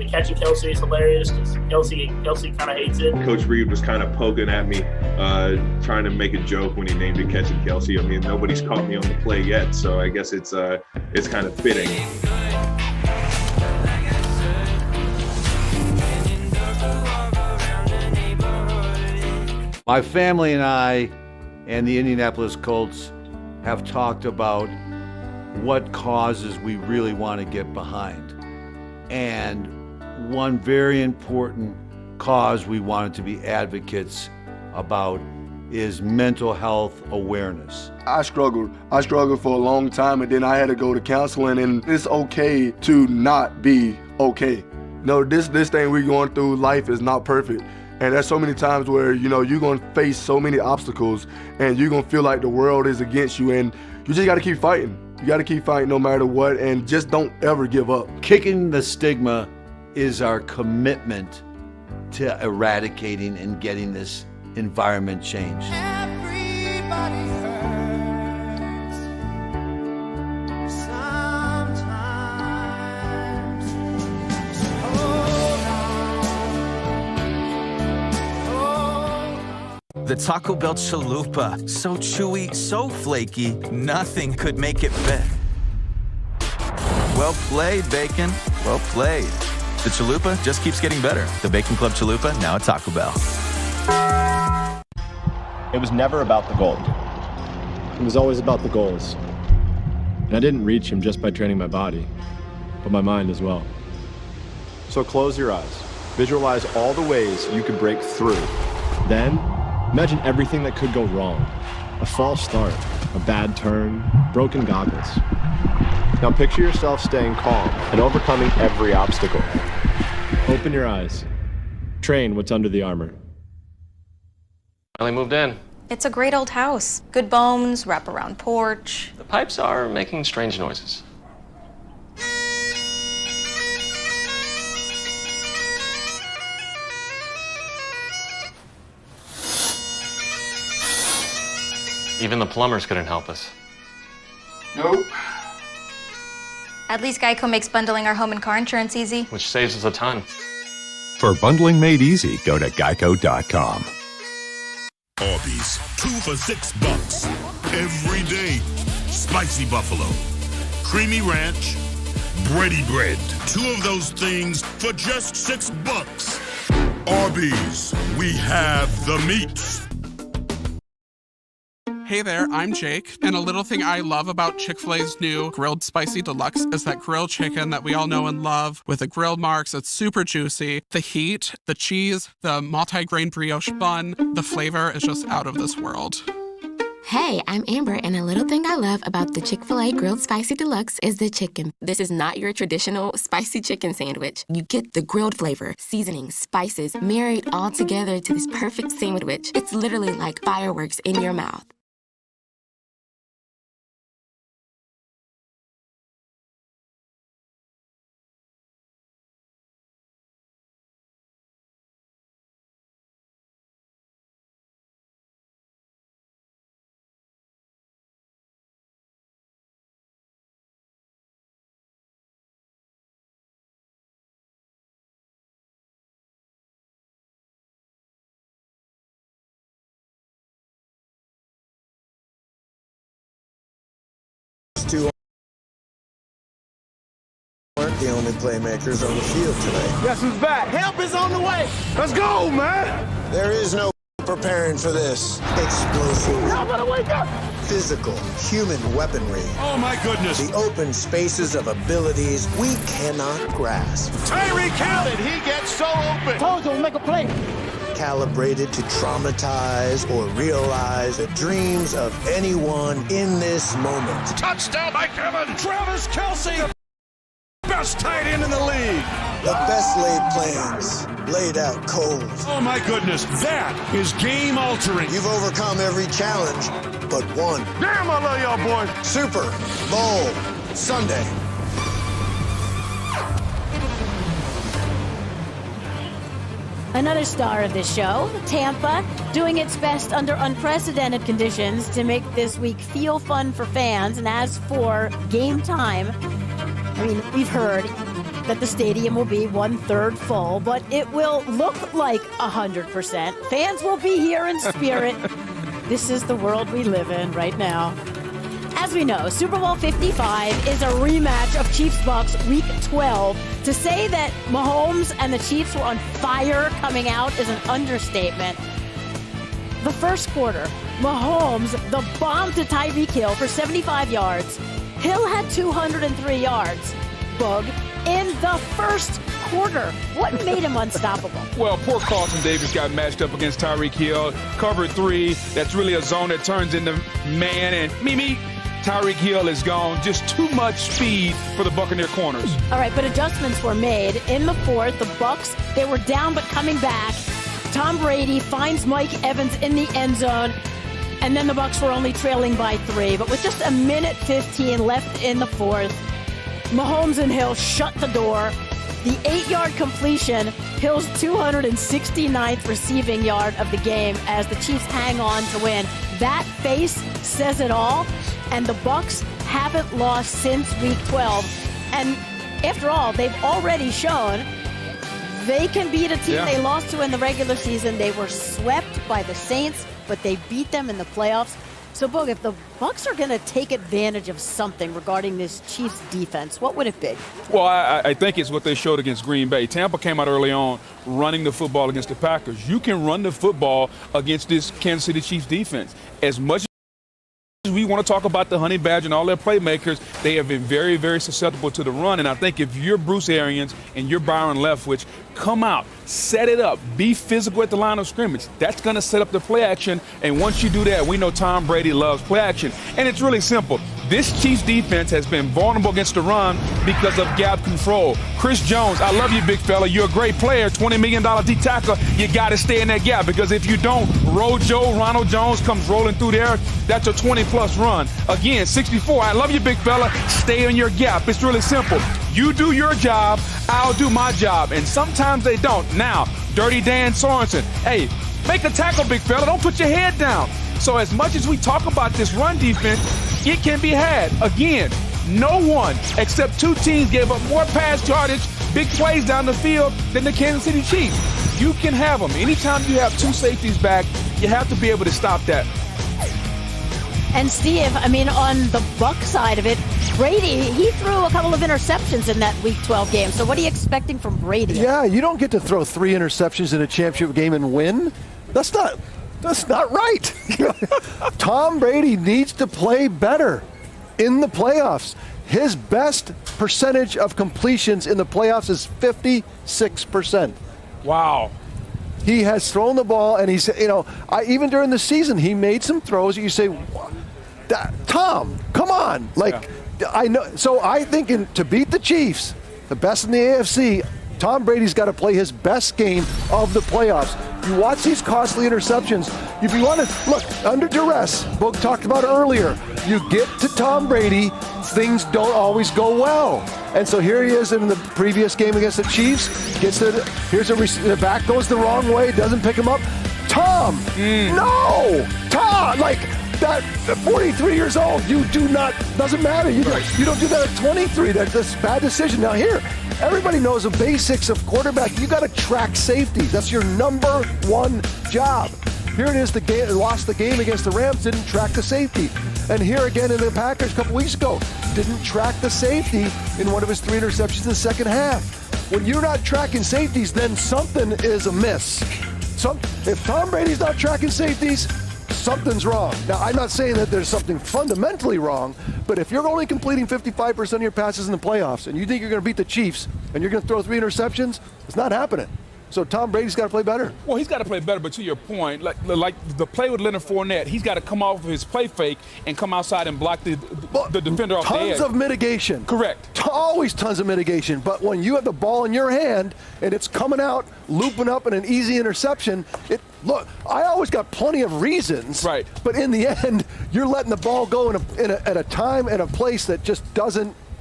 Catching Kelce is hilarious because Kelce kind of hates it. Coach Reid was kind of poking at me, trying to make a joke when he named it Catching Kelce. I mean, nobody's caught me on the play yet, so I guess it's kind of fitting. My family and I and the Indianapolis Colts have talked about what causes we really want to get behind. And one very important cause we wanted to be advocates about is mental health awareness. I struggled for a long time, and then I had to go to counseling, and it's okay to not be okay. No, this thing we're going through, life is not perfect. And there's so many times where, you're going to face so many obstacles, and you're going to feel like the world is against you, and you just got to keep fighting. You got to keep fighting no matter what, and just don't ever give up. Kicking the stigma is our commitment to eradicating and getting this environment changed. Everybody hurts sometimes. So hold on. The Taco Bell Chalupa, so chewy, so flaky, nothing could make it better. Well played, Bacon. Well played. The Chalupa just keeps getting better. The Bacon Club Chalupa, now at Taco Bell. It was never about the gold. It was always about the goals. And I didn't reach him just by training my body, but my mind as well. So close your eyes. Visualize all the ways you could break through. Then, imagine everything that could go wrong. A false start, a bad turn, broken goggles. Now picture yourself staying calm and overcoming every obstacle. Open your eyes. Train what's under the armor. Finally moved in. It's a great old house. Good bones, wraparound porch. The pipes are making strange noises. Even the plumbers couldn't help us. Nope. At least Geico makes bundling our home and car insurance easy. Which saves us a ton. For bundling made easy, go to geico.com. Arby's, 2 for $6. Every day. Spicy buffalo, creamy ranch, bready bread. 2 of those things for just $6. Arby's, we have the meats. Hey there, I'm Jake, and a little thing I love about Chick-fil-A's new Grilled Spicy Deluxe is that grilled chicken that we all know and love with the grilled marks. It's super juicy. The heat, the cheese, the multi-grain brioche bun, the flavor is just out of this world. Hey, I'm Amber, and a little thing I love about the Chick-fil-A Grilled Spicy Deluxe is the chicken. This is not your traditional spicy chicken sandwich. You get the grilled flavor, seasoning, spices, married all together to this perfect sandwich. It's literally like fireworks in your mouth. Aren't the only playmakers on the field today. Guess who's back? Help is on the way. Let's go, man. There is no preparing for this. Explosive. Y'all better wake up. Physical, human weaponry. Oh my goodness. The open spaces of abilities we cannot grasp. Tyreek Hill, he gets so open. Told you, make a play. Calibrated to traumatize or realize the dreams of anyone in this moment. Touchdown by Kevin. Travis Kelce, best tight end in the league. The best laid plans, laid out cold. Oh my goodness, that is game altering. You've overcome every challenge but one. Damn, I love y'all, boy. Super Bowl Sunday. Another star of this show, Tampa, doing its best under unprecedented conditions to make this week feel fun for fans. And as for game time, I mean, we've heard that the stadium will be 1/3 full, but it will look like 100%. Fans will be here in spirit. This is the world we live in right now. As we know, Super Bowl 55 is a rematch of Chiefs-Bucks Week 12. To say that Mahomes and the Chiefs were on fire coming out is an understatement. The first quarter, Mahomes, the bomb to Tyreek Hill for 75 yards. Hill had 203 yards. Bug in the first quarter. What made him unstoppable? Well, poor Carlton Davis got matched up against Tyreek Hill. Covered 3. That's really a zone that turns into man and Mimi. Tyreek Hill is gone. Just too much speed for the Buccaneer corners. All right, but adjustments were made in the fourth. The Bucs, they were down but coming back. Tom Brady finds Mike Evans in the end zone. And then the Bucs were only trailing by 3. But with just a minute 15 left in the fourth, Mahomes and Hill shut the door. The 8-yard completion, Hill's 269th receiving yard of the game as the Chiefs hang on to win. That face says it all, and the Bucs haven't lost since Week 12. And after all, they've already shown they can beat a team they lost to in the regular season. They were swept by the Saints, but they beat them in the playoffs. So, Boog, if the Bucs are going to take advantage of something regarding this Chiefs defense, what would it be? Well, I think it's what they showed against Green Bay. Tampa came out early on running the football against the Packers. You can run the football against this Kansas City Chiefs defense. As much as we want to talk about the Honey Badger and all their playmakers, they have been very, very susceptible to the run. And I think if you're Bruce Arians and you're Byron Leftwich, come out, set it up, be physical at the line of scrimmage. That's going to set up the play action. And once you do that, we know Tom Brady loves play action. And it's really simple. This Chiefs defense has been vulnerable against the run because of gap control. Chris Jones, I love you, big fella. You're a great player, $20 million D tackle. You got to stay in that gap because if you don't, Rojo, Ronald Jones comes rolling through there. That's a 20-plus run. Again, 64, I love you, big fella. Stay in your gap. It's really simple. You do your job, I'll do my job. And sometimes they don't. Now, Dirty Dan Sorensen, hey, make a tackle, big fella. Don't put your head down. So as much as we talk about this run defense, it can be had. Again, no one except 2 teams gave up more pass yardage, big plays down the field than the Kansas City Chiefs. You can have them. Anytime you have 2 safeties back, you have to be able to stop that. And Steve, I mean, on the Buck side of it, Brady, he threw a couple of interceptions in that Week 12 game. So what are you expecting from Brady? Yeah, you don't get to throw 3 interceptions in a championship game and win. That's not right. Tom Brady needs to play better in the playoffs. His best percentage of completions in the playoffs is 56%. Wow. He has thrown the ball, and he's, even during the season, he made some throws that you say, Tom, come on. I know. So I think to beat the Chiefs, the best in the AFC, Tom Brady's got to play his best game of the playoffs. You watch these costly interceptions. If you want to look under duress, Boog talked about it earlier. You get to Tom Brady, things don't always go well. And so here he is in the previous game against the Chiefs. The back goes the wrong way, doesn't pick him up. Tom, no, Tom, that 43 years old, doesn't matter. You don't do that at 23. That's a bad decision. Now here, everybody knows the basics of quarterback. You got to track safety. That's your number 1 job. Here it is, lost the game against the Rams, didn't track the safety. And here again in the Packers a couple weeks ago, didn't track the safety in one of his 3 interceptions in the second half. When you're not tracking safeties, then something is amiss. If Tom Brady's not tracking safeties, something's wrong. Now, I'm not saying that there's something fundamentally wrong, but if you're only completing 55% of your passes in the playoffs and you think you're going to beat the Chiefs and you're going to throw 3 interceptions, it's not happening. So Tom Brady's got to play better. Well, he's got to play better, but to your point, like the play with Leonard Fournette, he's got to come off of his play fake and come outside and block the defender off the edge. Tons of mitigation. Correct. Always tons of mitigation. But when you have the ball in your hand and it's coming out, looping up in an easy interception, I always got plenty of reasons. Right. But in the end, you're letting the ball go at a time and a place that just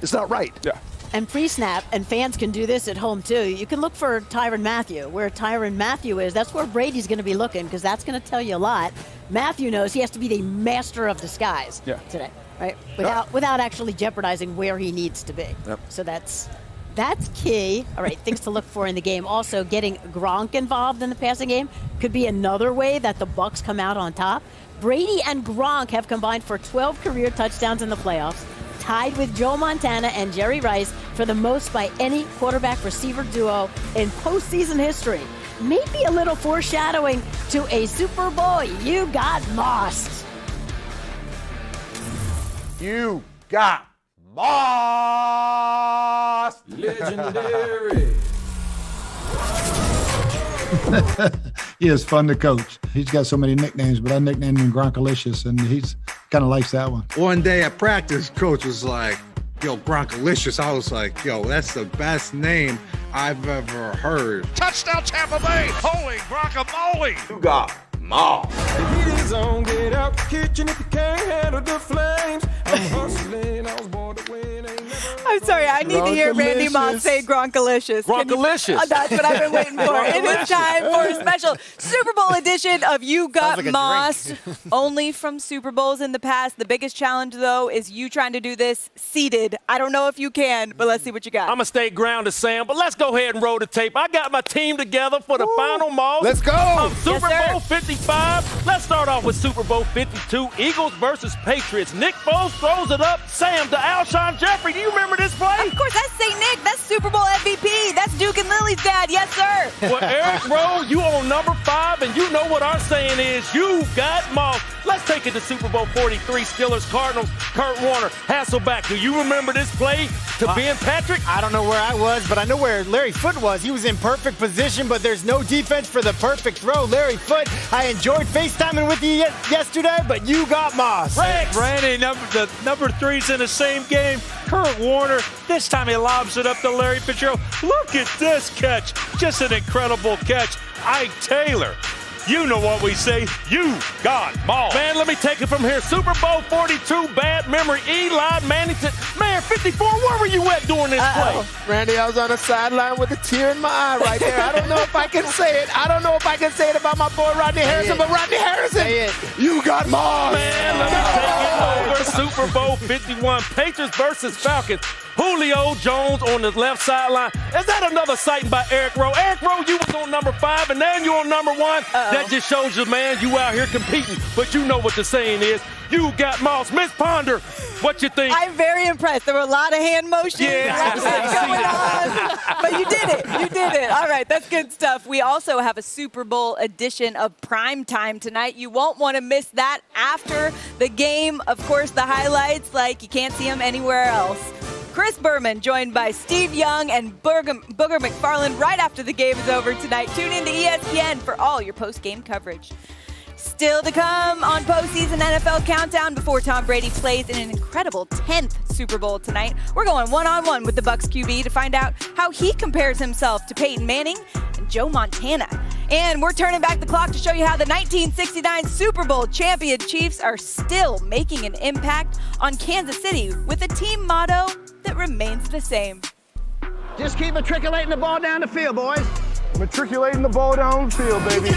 it's not right. Yeah. And pre-snap, and fans can do this at home too, you can look for Tyrann Mathieu. Where Tyrann Mathieu is, that's where Brady's going to be looking, because that's going to tell you a lot. Mathieu knows he has to be the master of disguise today, right? Without actually jeopardizing where he needs to be. Yep. So that's key. All right, things to look for in the game. Also, getting Gronk involved in the passing game could be another way that the Bucs come out on top. Brady and Gronk have combined for 12 career touchdowns in the playoffs, tied with Joe Montana and Jerry Rice for the most by any quarterback-receiver duo in postseason history. Maybe a little foreshadowing to a Super Bowl you got mossed. You got mossed. Legendary. He is fun to coach. He's got so many nicknames, but I nicknamed him Gronkalicious, and he's kind of likes that one. One day at practice, coach was like, yo, Gronkalicious. I was like, yo, that's the best name I've ever heard. Touchdown Tampa Bay. Holy guacamole. You got mossed. zone. Get out the kitchen if you can't handle the flames. I'm hustling, I was born to win. I'm sorry, I need to hear Randy Moss say Gronkalicious. Gronkalicious. That's what I've been waiting for. It is time for a special Super Bowl edition of You Got like a Moss. Only from Super Bowls in the past. The biggest challenge, though, is you trying to do this seated. I don't know if you can, but let's see what you got. I'm going to stay grounded, Sam, but let's go ahead and roll the tape. I got my team together for the final Moss. Let's go. Of Super Bowl 55. Let's start off with Super Bowl 52. Eagles versus Patriots. Nick Foles throws it up. Sam to Alshon Jeffrey. Do you remember this play? Of course, that's St. Nick. That's Super Bowl MVP. That's Duke and Lily's dad. Yes, sir. Well, Eric Rowe, you on number 5, and you know what our saying is. You got Moss. Let's take it to Super Bowl 43. Steelers, Cardinals, Kurt Warner, Hasselback. Do you remember this play to Ben Patrick? I don't know where I was, but I know where Larry Foote was. He was in perfect position, but there's no defense for the perfect throw. Larry Foote, I enjoyed FaceTiming with you yesterday, but you got Moss. Rex. Randy, the number 3's in the same game. Kurt Warner, this time he lobs it up to Larry Fitzgerald. Look at this catch. Just an incredible catch. Ike Taylor. You know what we say. You got Moss. Man, let me take it from here. Super Bowl 42, bad memory. Eli Manning. Man, 54, where were you at during this play? Randy, I was on the sideline with a tear in my eye right there. I don't know if I can say it. I don't know if I can say it about my boy Rodney Harrison, but Rodney Harrison, you got Moss. Man, let me take it over. Super Bowl 51, Patriots versus Falcons. Julio Jones on the left sideline. Is that another sighting by Eric Rowe? Eric Rowe, you was on number 5, and then you're on number 1. That just shows you, man, you out here competing. But you know what the saying is. You got Moss. Miss Ponder, what you think? I'm very impressed. There were a lot of hand motions. Yeah, a lot of stuff going on. But you did it. You did it. All right, that's good stuff. We also have a Super Bowl edition of Prime Time tonight. You won't want to miss that after the game. Of course, the highlights, like you can't see them anywhere else. Chris Berman joined by Steve Young and Booger McFarland right after the game is over tonight. Tune in to ESPN for all your post-game coverage. Still to come on postseason NFL Countdown before Tom Brady plays in an incredible 10th Super Bowl tonight. We're going one-on-one with the Bucs QB to find out how he compares himself to Peyton Manning and Joe Montana. And we're turning back the clock to show you how the 1969 Super Bowl champion Chiefs are still making an impact on Kansas City with a team motto that remains the same. Just keep matriculating the ball down the field, boys. Matriculating the ball down the field, baby.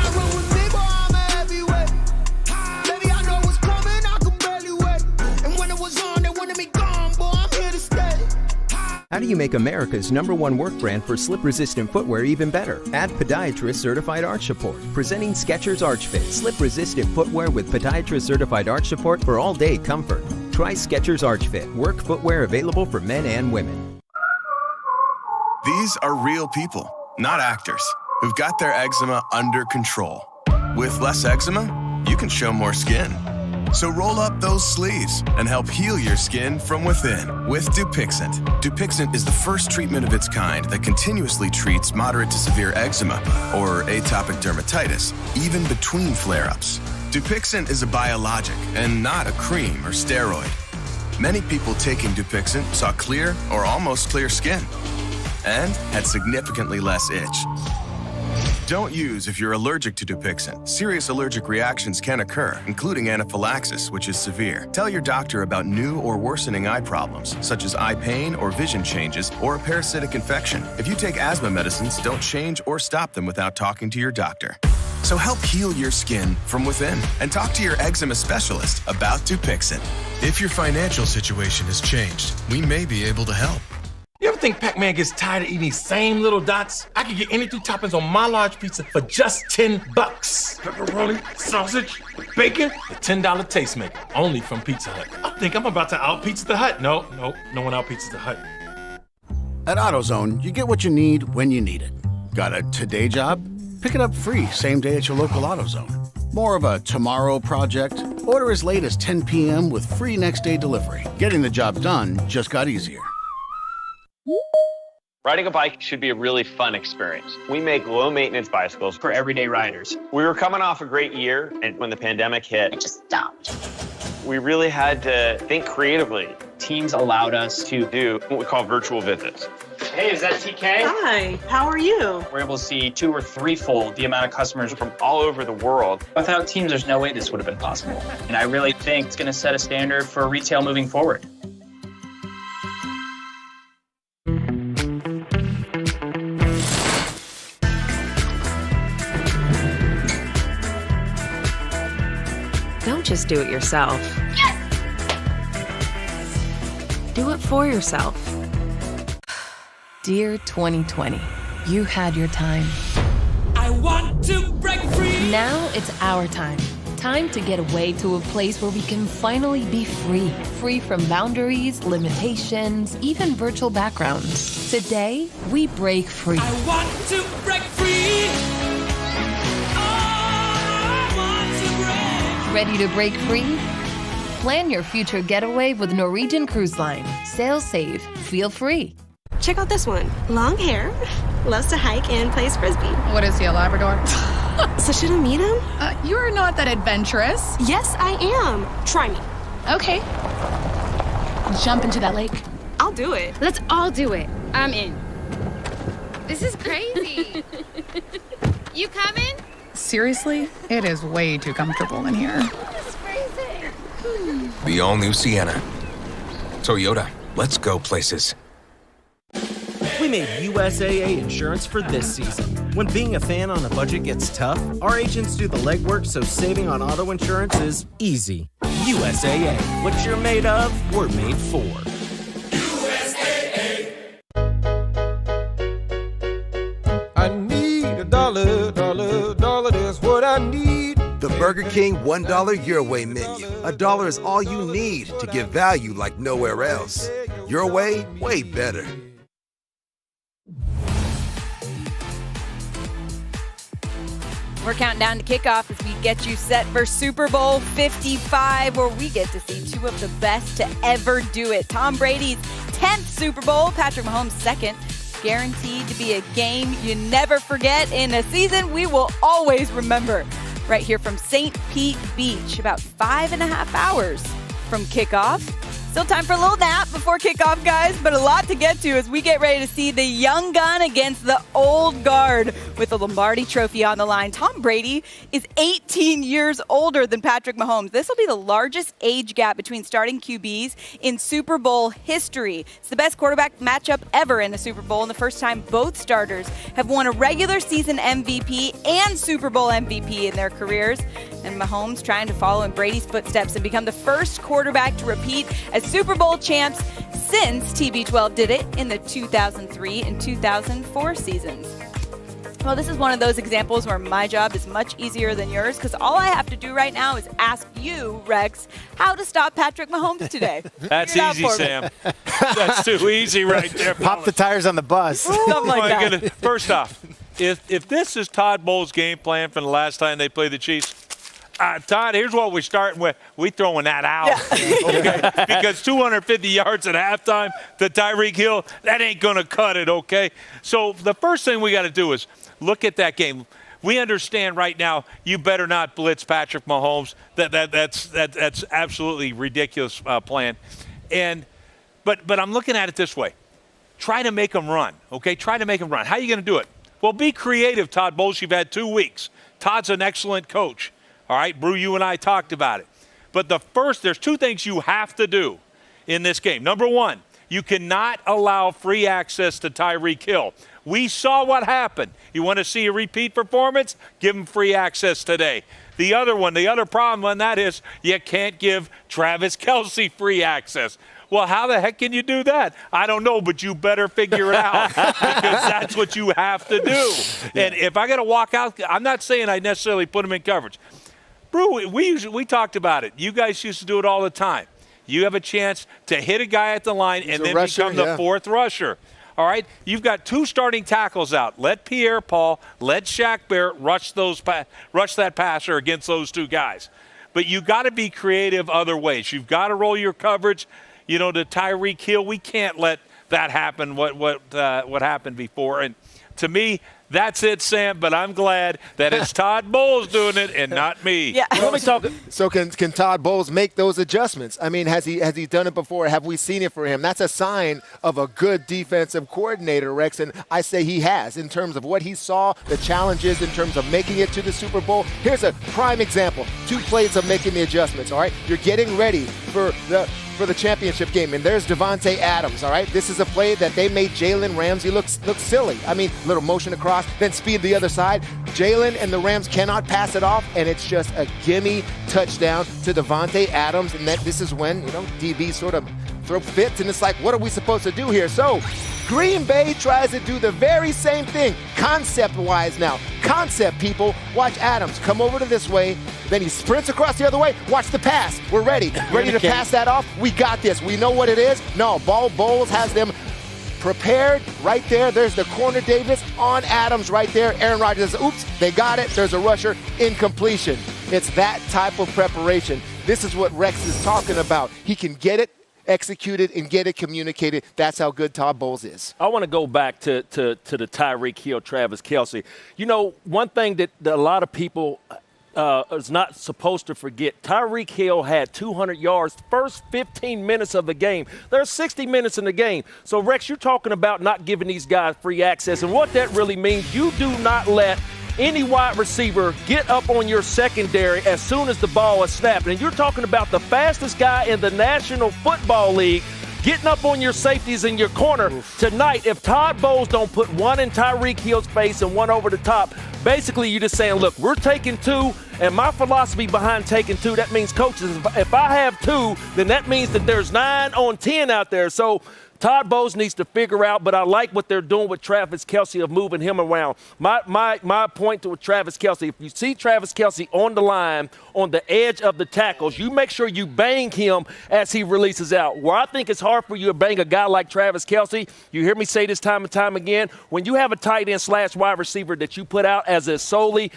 How do you make America's #1 work brand for slip-resistant footwear even better? Add podiatrist-certified arch support. Presenting Skechers Arch Fit, slip-resistant footwear with podiatrist-certified arch support for all-day comfort. Try Skechers Arch Fit, work footwear available for men and women. These are real people, not actors, who've got their eczema under control. With less eczema, you can show more skin. So roll up those sleeves and help heal your skin from within with Dupixent. Dupixent is the first treatment of its kind that continuously treats moderate to severe eczema or atopic dermatitis, even between flare-ups. Dupixent is a biologic and not a cream or steroid. Many people taking Dupixent saw clear or almost clear skin and had significantly less itch. Don't use if you're allergic to Dupixent. Serious allergic reactions can occur, including anaphylaxis, which is severe. Tell your doctor about new or worsening eye problems, such as eye pain or vision changes, or a parasitic infection. If you take asthma medicines, don't change or stop them without talking to your doctor. So help heal your skin from within and talk to your eczema specialist about Dupixent. If your financial situation has changed, we may be able to help. You ever think Pac-Man gets tired of eating these same little dots? I could get any 3 toppings on my large pizza for just $10. Pepperoni, sausage, bacon, the $10 tastemaker, only from Pizza Hut. I think I'm about to out-pizza the Hut. No one out-pizzas the Hut. At AutoZone, you get what you need when you need it. Got a today job? Pick it up free same day at your local AutoZone. More of a tomorrow project? Order as late as 10 p.m. with free next day delivery. Getting the job done just got easier. Riding a bike should be a really fun experience. We make low-maintenance bicycles for everyday riders. We were coming off a great year, and when the pandemic hit, it just stopped. We really had to think creatively. Teams allowed us to do what we call virtual visits. Hey, is that TK? Hi, how are you? We're able to see 2 or 3-fold the amount of customers from all over the world. Without Teams, there's no way this would have been possible. And I really think it's going to set a standard for retail moving forward. Don't just do it yourself. Yes! Do it for yourself. Dear 2020, you had your time. I want to break free. Now it's our time. Time to get away to a place where we can finally be free. Free from boundaries, limitations, even virtual backgrounds. Today, we break free. I want to break free. Ready to break free? Plan your future getaway with Norwegian Cruise Line. Sail safe, feel free. Check out this one. Long hair, loves to hike and plays frisbee. What is he, a Labrador? So should I meet him? You're not that adventurous. Yes, I am. Try me. Okay. Jump into that lake. I'll do it. Let's all do it. I'm in. This is crazy. You coming? Seriously? It is way too comfortable in here. This is crazy. The all-new Sienna. Toyota, let's go places. We made USAA insurance for this season. When being a fan on a budget gets tough, our agents do the legwork so saving on auto insurance is easy. USAA. What you're made of, we're made for. USAA. I need a dollar, dollar, dollar, that's what I need. The Burger King $1 Your Way menu. $1 is all you need to get value like nowhere else. Your way, way better. We're counting down to kickoff as we get you set for Super Bowl 55, where we get to see 2 of the best to ever do it. Tom Brady's 10th Super Bowl, Patrick Mahomes' 2nd. Guaranteed to be a game you never forget in a season we will always remember. Right here from St. Pete Beach, about 5.5 hours from kickoff. Still time for a little nap before kickoff, guys, but a lot to get to as we get ready to see the young gun against the old guard with the Lombardi Trophy on the line. Tom Brady is 18 years older than Patrick Mahomes. This will be the largest age gap between starting QBs in Super Bowl history. It's the best quarterback matchup ever in a Super Bowl, and the first time both starters have won a regular season MVP and Super Bowl MVP in their careers. And Mahomes trying to follow in Brady's footsteps and become the first quarterback to repeat as Super Bowl champs since TB12 did it in the 2003 and 2004 seasons. Well, this is one of those examples where my job is much easier than yours because all I have to do right now is ask you, Rex, how to stop Patrick Mahomes today. That's easy, Sam. That's too easy right there. Pop the tires on the bus. Something like that. First off, if this is Todd Bowles' game plan from the last time they played the Chiefs, Todd, here's what we're starting with. We're throwing that out. Yeah. Okay? Because 250 yards at halftime to Tyreek Hill, that ain't going to cut it, okay? So the first thing we got to do is look at that game. We understand right now you better not blitz Patrick Mahomes. That's absolutely ridiculous plan. But I'm looking at it this way. Try to make them run, okay? Try to make them run. How are you going to do it? Well, be creative, Todd Bowles. You've had 2 weeks. Todd's an excellent coach. All right, Brew, you and I talked about it. But there's 2 things you have to do in this game. Number 1, you cannot allow free access to Tyreek Hill. We saw what happened. You want to see a repeat performance? Give him free access today. The other problem on that is you can't give Travis Kelce free access. Well, how the heck can you do that? I don't know, but you better figure it out because that's what you have to do. And if I got to walk out, I'm not saying I necessarily put him in coverage. Brew, we talked about it. You guys used to do it all the time. You have a chance to hit a guy at the line and then become the 4th rusher. All right? You've got 2 starting tackles out. Let Pierre-Paul, let Shaq Barrett rush that passer against those 2 guys. But you got to be creative other ways. You've got to roll your coverage, to Tyreek Hill. We can't let that happen, what happened before. And to me, That's it, Sam, but I'm glad that it's Todd Bowles doing it and not me. Yeah. Let me talk. So can Todd Bowles make those adjustments? I mean, has he done it before? Have we seen it for him? That's a sign of a good defensive coordinator, Rex, and I say he has in terms of what he saw, the challenges in terms of making it to the Super Bowl. Here's a prime example. 2 plays of making the adjustments, all right? You're getting ready for the championship game, and there's Devontae Adams, all right? This is a play that they made Jalen Ramsey look silly. I mean, little motion across, then speed the other side. Jalen and the Rams cannot pass it off, and it's just a gimme touchdown to Devontae Adams, and this is when, DB sort of throw fits, and it's like, what are we supposed to do here? So Green Bay tries to do the very same thing, concept-wise now. Concept, people. Watch Adams come over to this way, then he sprints across the other way. Watch the pass. We're ready. Ready to pass that off. We got this. We know what it is. No, Bowles has them prepared right there. There's the corner Davis on Adams right there. Aaron Rodgers says, oops, they got it. There's a rusher, incompletion. It's that type of preparation. This is what Rex is talking about. He can get it executed and get it communicated. That's how good Todd Bowles is. I want to go back to the Tyreek Hill, Travis Kelce. One thing that a lot of people is not supposed to forget, Tyreek Hill had 200 yards first 15 minutes of the game. There's 60 minutes in the game. So, Rex, you're talking about not giving these guys free access. And what that really means, you do not let any wide receiver get up on your secondary as soon as the ball is snapped. And you're talking about the fastest guy in the National Football League getting up on your safeties in your corner. Tonight. If Todd Bowles don't put one in Tyreek Hill's face and one over the top, basically you're just saying, look, we're taking 2, and my philosophy behind taking 2, that means, coaches, if I have 2, then that means that there's 9 on 10 out there. So Todd Bowles needs to figure out, but I like what they're doing with Travis Kelce of moving him around. My point to Travis Kelce, if you see Travis Kelce on the line, on the edge of the tackles, you make sure you bang him as he releases out. Where I think it's hard for you to bang a guy like Travis Kelce, you hear me say this time and time again, when you have a tight end / wide receiver that you put out as a solely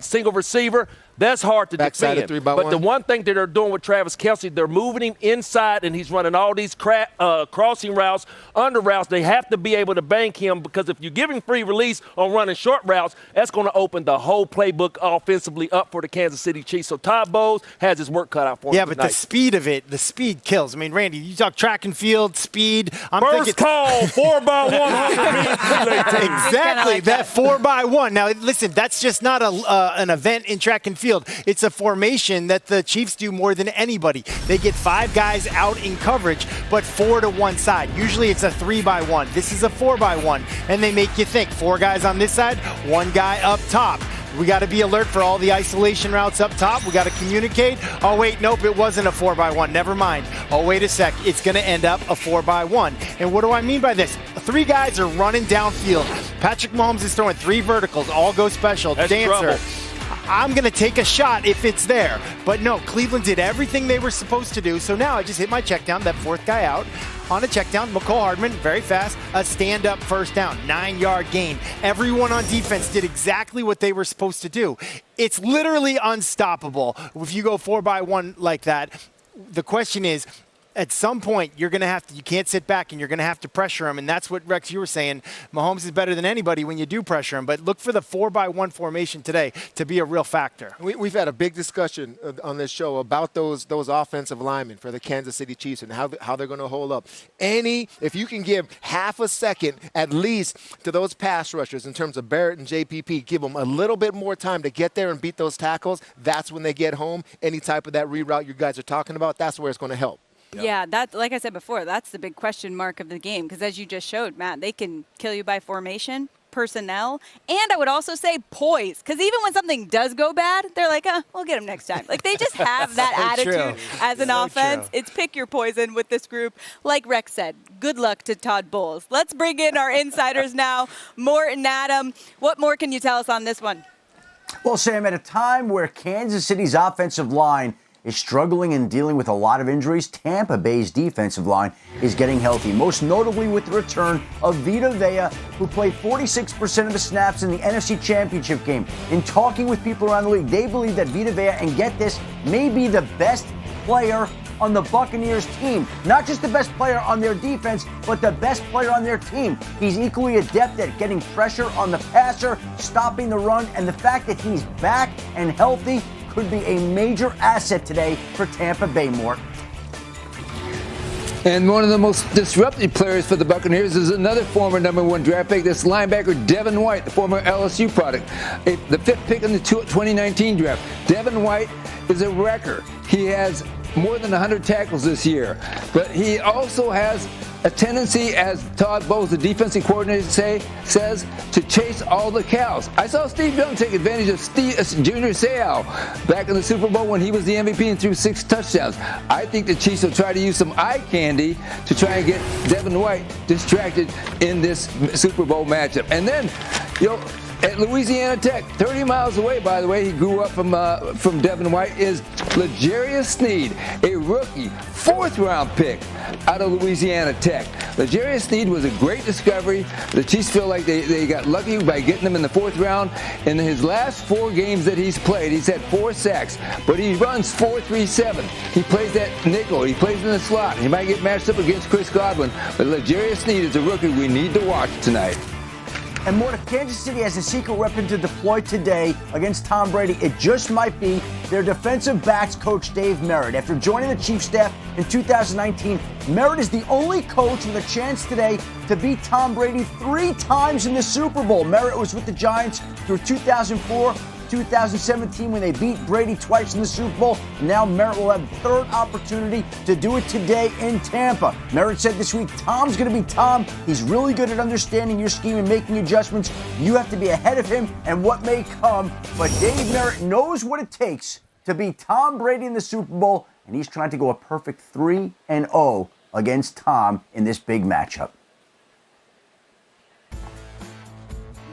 single receiver, that's hard to defend. But the one thing that they're doing with Travis Kelce, they're moving him inside, and he's running all these crossing routes, under routes. They have to be able to bank him, because if you give him free release on running short routes, that's going to open the whole playbook offensively up for the Kansas City Chiefs. So Todd Bowles has his work cut out for him tonight. But the speed of it, the speed kills. I mean, Randy, you talk track and field, speed. First call, 4x100. Exactly, that 4x1. Now, listen, that's just not an event in track and field. It's a formation that the Chiefs do more than anybody. They get 5 guys out in coverage, but 4 to one side. Usually it's a 3x1. This is a 4x1, and they make you think. 4 guys on this side, 1 guy up top. We got to be alert for all the isolation routes up top. We got to communicate. Oh, wait, nope, it wasn't a 4x1. Never mind. Oh, wait a sec. It's going to end up a 4x1. And what do I mean by this? 3 guys are running downfield. Patrick Mahomes is throwing 3 verticals. All go special. That's Dancer. trouble. I'm going to take a shot if it's there. But no, Cleveland did everything they were supposed to do. So now I just hit my check down, that 4th guy out. On a check down, McCole Hardman, very fast, a stand-up first down, 9-yard gain. Everyone on defense did exactly what they were supposed to do. It's literally unstoppable if you go 4x1 like that. The question is, at some point, you can't sit back, and you're going to have to pressure him. And that's what, Rex, you were saying. Mahomes is better than anybody when you do pressure him. But look for the 4x1 formation today to be a real factor. We've had a big discussion on this show about those offensive linemen for the Kansas City Chiefs and how they're going to hold up. If you can give half a second at least to those pass rushers in terms of Barrett and JPP, give them a little bit more time to get there and beat those tackles, that's when they get home. Any type of that reroute you guys are talking about, that's where it's going to help. Yeah, that's, like I said before, that's the big question mark of the game, because as you just showed, Matt, they can kill you by formation, personnel, and I would also say poise, because even when something does go bad, they're like, we'll get him next time. Like, they just have that attitude as an offense. True. It's pick your poison with this group. Like Rex said, good luck to Todd Bowles. Let's bring in our insiders now. Morton, Adam, what more can you tell us on this one? Well, Sam, at a time where Kansas City's offensive line is struggling and dealing with a lot of injuries, Tampa Bay's defensive line is getting healthy, most notably with the return of Vita Vea, who played 46% of the snaps in the NFC Championship game. In talking with people around the league, they believe that Vita Vea, and get this, may be the best player on the Buccaneers team. Not just the best player on their defense, but the best player on their team. He's equally adept at getting pressure on the passer, stopping the run, and the fact that he's back and healthy could be a major asset today for Tampa Bay, Mort. And one of the most disruptive players for the Buccaneers is another former number 1 draft pick. That's linebacker Devin White, the former LSU product. The 5th pick in the 2019 draft. Devin White is a wrecker. He has more than 100 tackles this year. But he also has a tendency, as Todd Bowles, the defensive coordinator, says, to chase all the cows. I saw Steve Young take advantage of Junior Seau back in the Super Bowl when he was the MVP and threw 6 touchdowns. I think the Chiefs will try to use some eye candy to try and get Devin White distracted in this Super Bowl matchup. And then, at Louisiana Tech, 30 miles away, by the way, he grew up from Devin White, is L'Jarius Sneed, a rookie, 4th-round pick out of Louisiana Tech. L'Jarius Sneed was a great discovery. The Chiefs feel like they got lucky by getting him in the 4th round. In his last 4 games that he's played, he's had 4 sacks, but he runs 4-3-7. He plays that nickel. He plays in the slot. He might get matched up against Chris Godwin, but L'Jarius Sneed is a rookie we need to watch tonight. And more, if Kansas City has a secret weapon to deploy today against Tom Brady, it just might be their defensive backs coach Dave Merritt. After joining the Chiefs staff in 2019, Merritt is the only coach with a chance today to beat Tom Brady 3 times in the Super Bowl. Merritt was with the Giants through 2004, 2017 when they beat Brady twice in the Super Bowl. Now Merritt will have the 3rd opportunity to do it today in Tampa. Merritt said this week, Tom's going to be Tom. He's really good at understanding your scheme and making adjustments. You have to be ahead of him and what may come. But Dave Merritt knows what it takes to beat Tom Brady in the Super Bowl, and he's trying to go a perfect 3-0 against Tom in this big matchup.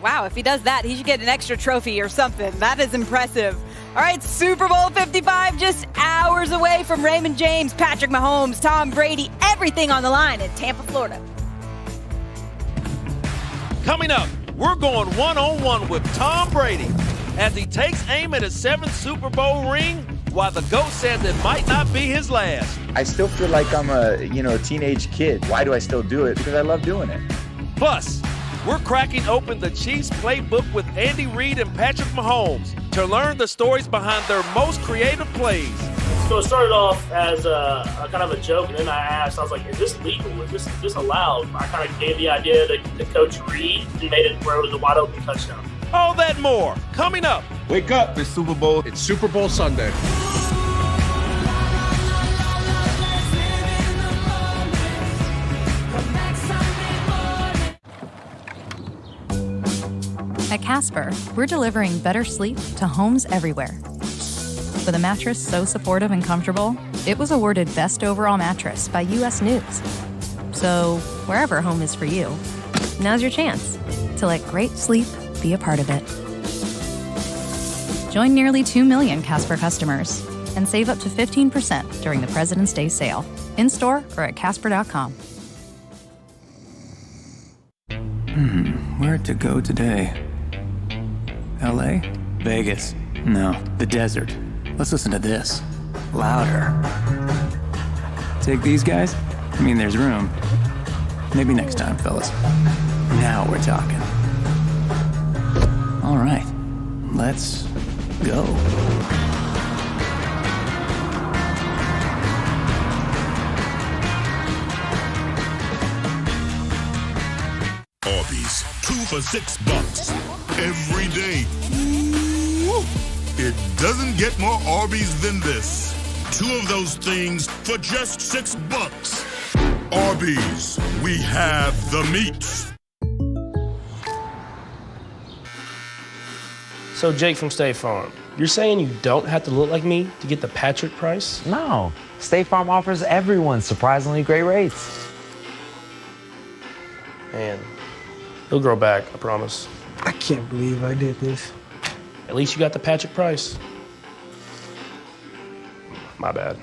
Wow, if he does that, he should get an extra trophy or something. That is impressive. All right, Super Bowl 55 just hours away from Raymond James, Patrick Mahomes, Tom Brady, everything on the line in Tampa, Florida. Coming up, we're going one-on-one with Tom Brady as he takes aim at his 7th Super Bowl ring, while the GOAT says it might not be his last. I still feel like I'm a teenage kid. Why do I still do it? Because I love doing it. Plus, we're cracking open the Chiefs playbook with Andy Reid and Patrick Mahomes to learn the stories behind their most creative plays. So it started off as a kind of a joke, and then I was like, is this legal? Is this allowed? I kind of gave the idea to Coach Reid and made it where it was a wide open touchdown. All that more coming up. Wake up, it's Super Bowl. It's Super Bowl Sunday. At Casper, we're delivering better sleep to homes everywhere. With a mattress so supportive and comfortable, it was awarded Best Overall Mattress by U.S. News. So, wherever home is for you, now's your chance to let great sleep be a part of it. Join nearly 2 million Casper customers and save up to 15% during the President's Day sale, in-store or at Casper.com. Where to go today? LA? Vegas? No, the desert. Let's listen to this. Louder. Take these guys? I mean, there's room. Maybe next time, fellas. Now we're talking. All right, let's go. Arby's, 2 for $6 every day. It doesn't get more Arby's than this. 2 of those things for just $6. Arby's, we have the meats. So Jake from State Farm, you're saying you don't have to look like me to get the Patrick price? No, State Farm offers everyone surprisingly great rates. Man, he'll grow back, I promise. I can't believe I did this. At least you got the Patrick price. My bad.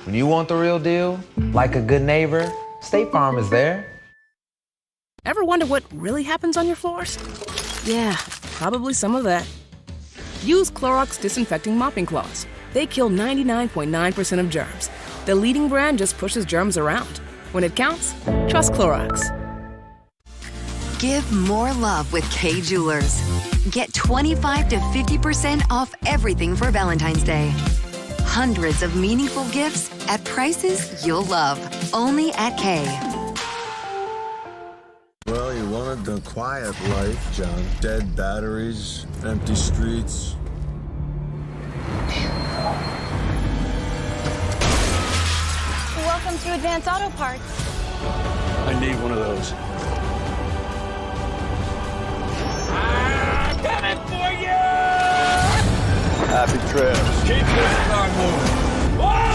When you want the real deal, like a good neighbor, State Farm is there. Ever wonder what really happens on your floors? Yeah, probably some of that. Use Clorox Disinfecting Mopping Cloths. They kill 99.9% of germs. The leading brand just pushes germs around. When it counts, trust Clorox. Give more love with Kay Jewelers. Get 25 to 50% off everything for Valentine's Day. Hundreds of meaningful gifts at prices you'll love. Only at Kay. Well, you wanted the quiet life, John. Dead batteries, empty streets. Welcome to Advance Auto Parts. I need one of those. Coming for you! Happy trips. Keep this car moving. Whoa!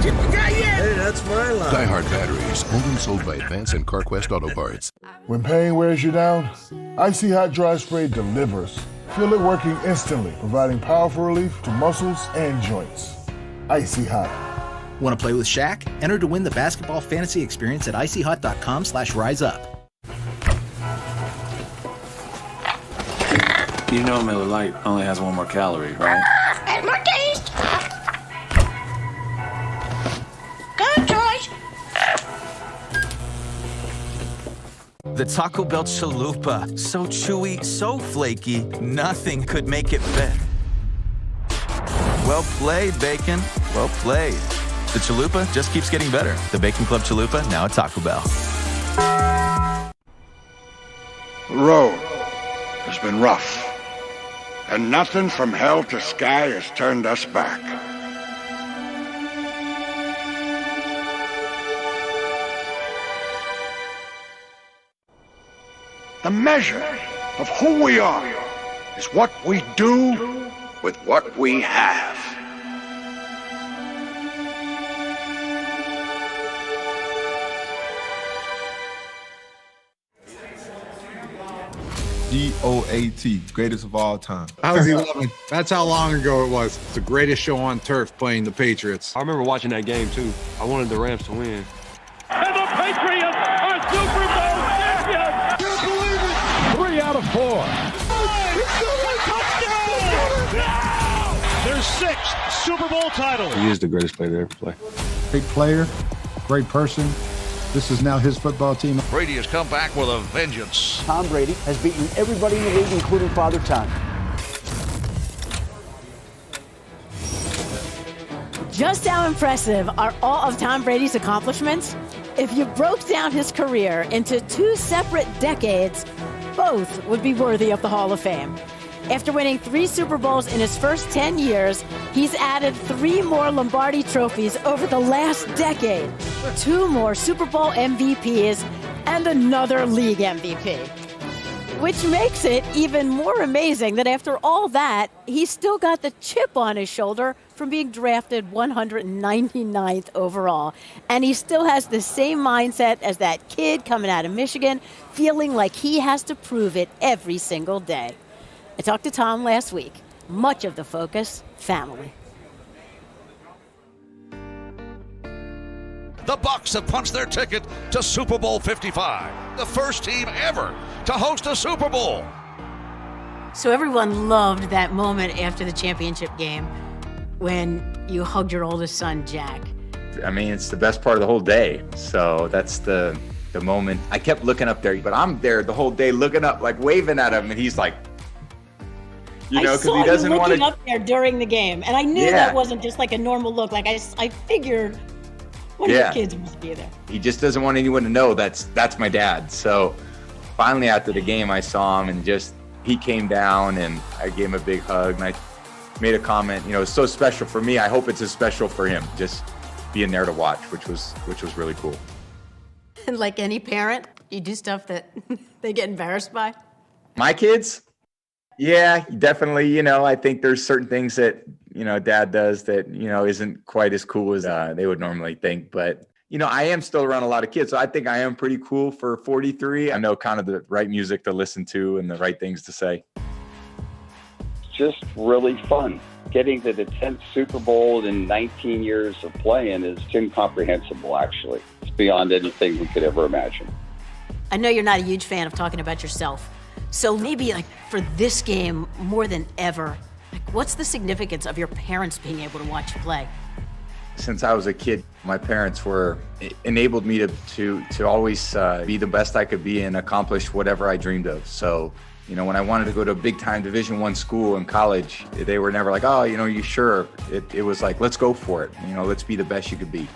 Hey, that's my line. Die Hard batteries, only sold by Advance and CarQuest Auto Parts. When pain wears you down, Icy Hot Dry Spray delivers. Feel it working instantly, providing powerful relief to muscles and joints. Icy Hot. Want to play with Shaq? Enter to win the basketball fantasy experience at icyhot.com/riseup. You know Miller Lite only has one more calorie, right? And more taste. Good choice. The Taco Bell Chalupa. So chewy, so flaky, nothing could make it better. Well played, Bacon. Well played. The Chalupa just keeps getting better. The Bacon Club Chalupa, now at Taco Bell. The road has been rough, and nothing from hell to sky has turned us back. The measure of who we are is what we do with what we have. GOAT, greatest of all time. I was 11. That's how long ago it was. It's the greatest show on turf playing the Patriots. I remember watching that game too. I wanted the Rams to win. And the Patriots are Super Bowl champions! Can't believe it! 3 out of 4. Touchdown! Their 6th Super Bowl title. He is the greatest player to ever play. Great player, great person. This is now his football team. Brady has come back with a vengeance. Tom Brady has beaten everybody in the league, including Father Time. Just how impressive are all of Tom Brady's accomplishments? If you broke down his career into 2 separate decades, both would be worthy of the Hall of Fame. After winning 3 Super Bowls in his first 10 years, he's added 3 more Lombardi trophies over the last decade, 2 more Super Bowl MVPs, and another league MVP. Which makes it even more amazing that after all that, he's still got the chip on his shoulder from being drafted 199th overall. And he still has the same mindset as that kid coming out of Michigan, feeling like he has to prove it every single day. I talked to Tom last week. Much of the focus, family. The Bucs have punched their ticket to Super Bowl 55, the first team ever to host a Super Bowl. So everyone loved that moment after the championship game when you hugged your oldest son, Jack. I mean, it's the best part of the whole day. So that's the moment. I kept looking up there, but I'm there the whole day looking up, like waving at him, and he's like, you know, because he doesn't want to. I saw you looking up there during the game, and I knew that wasn't just like a normal look. Like I figured one of your kids must be there. He just doesn't want anyone to know that's my dad. So finally after the game, I saw him, and he came down, and I gave him a big hug, and I made a comment. You know, it's so special for me. I hope it's as special for him. Just being there to watch, which was really cool. And like any parent, you do stuff that they get embarrassed by. My kids? Yeah, definitely. You know, I think there's certain things that, you know, dad does that, you know, isn't quite as cool as they would normally think. But, you know, I am still around a lot of kids. So I think I am pretty cool for 43. I know kind of the right music to listen to and the right things to say. Just really fun. Getting to the 10th Super Bowl in 19 years of playing is incomprehensible, actually. It's beyond anything we could ever imagine. I know you're not a huge fan of talking about yourself. So maybe like for this game, more than ever, What's the significance of your parents being able to watch you play? Since I was a kid, my parents enabled me to always be the best I could be and accomplish whatever I dreamed of. So, when I wanted to go to a big time Division I school in college, they were never like, oh, you sure? It was like, let's go for it. Let's be the best you could be.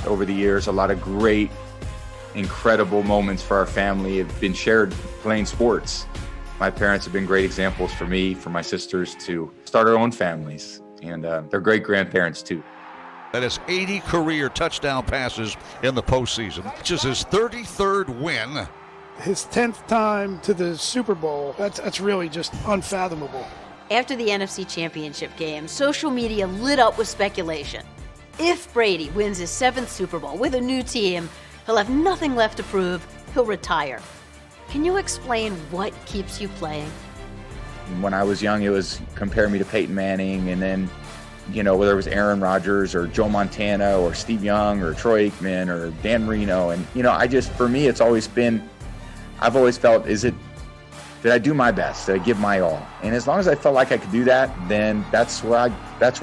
Over the years, a lot of great, incredible moments for our family have been shared playing sports. My parents have been great examples for me, for my sisters to start our own families, and they're great grandparents too. That is 80 career touchdown passes in the postseason, which is his 33rd win. His 10th time to the Super Bowl, that's really just unfathomable. After the NFC Championship game, social media lit up with speculation. If Brady wins his 7th Super Bowl with a new team, he'll have nothing left to prove, he'll retire. Can you explain what keeps you playing? When I was young, it was compare me to Peyton Manning, and then, whether it was Aaron Rodgers or Joe Montana or Steve Young or Troy Aikman or Dan Marino. And, for me, it's always been, I've always felt, did I do my best? Did I give my all? And as long as I felt like I could do that, then that's where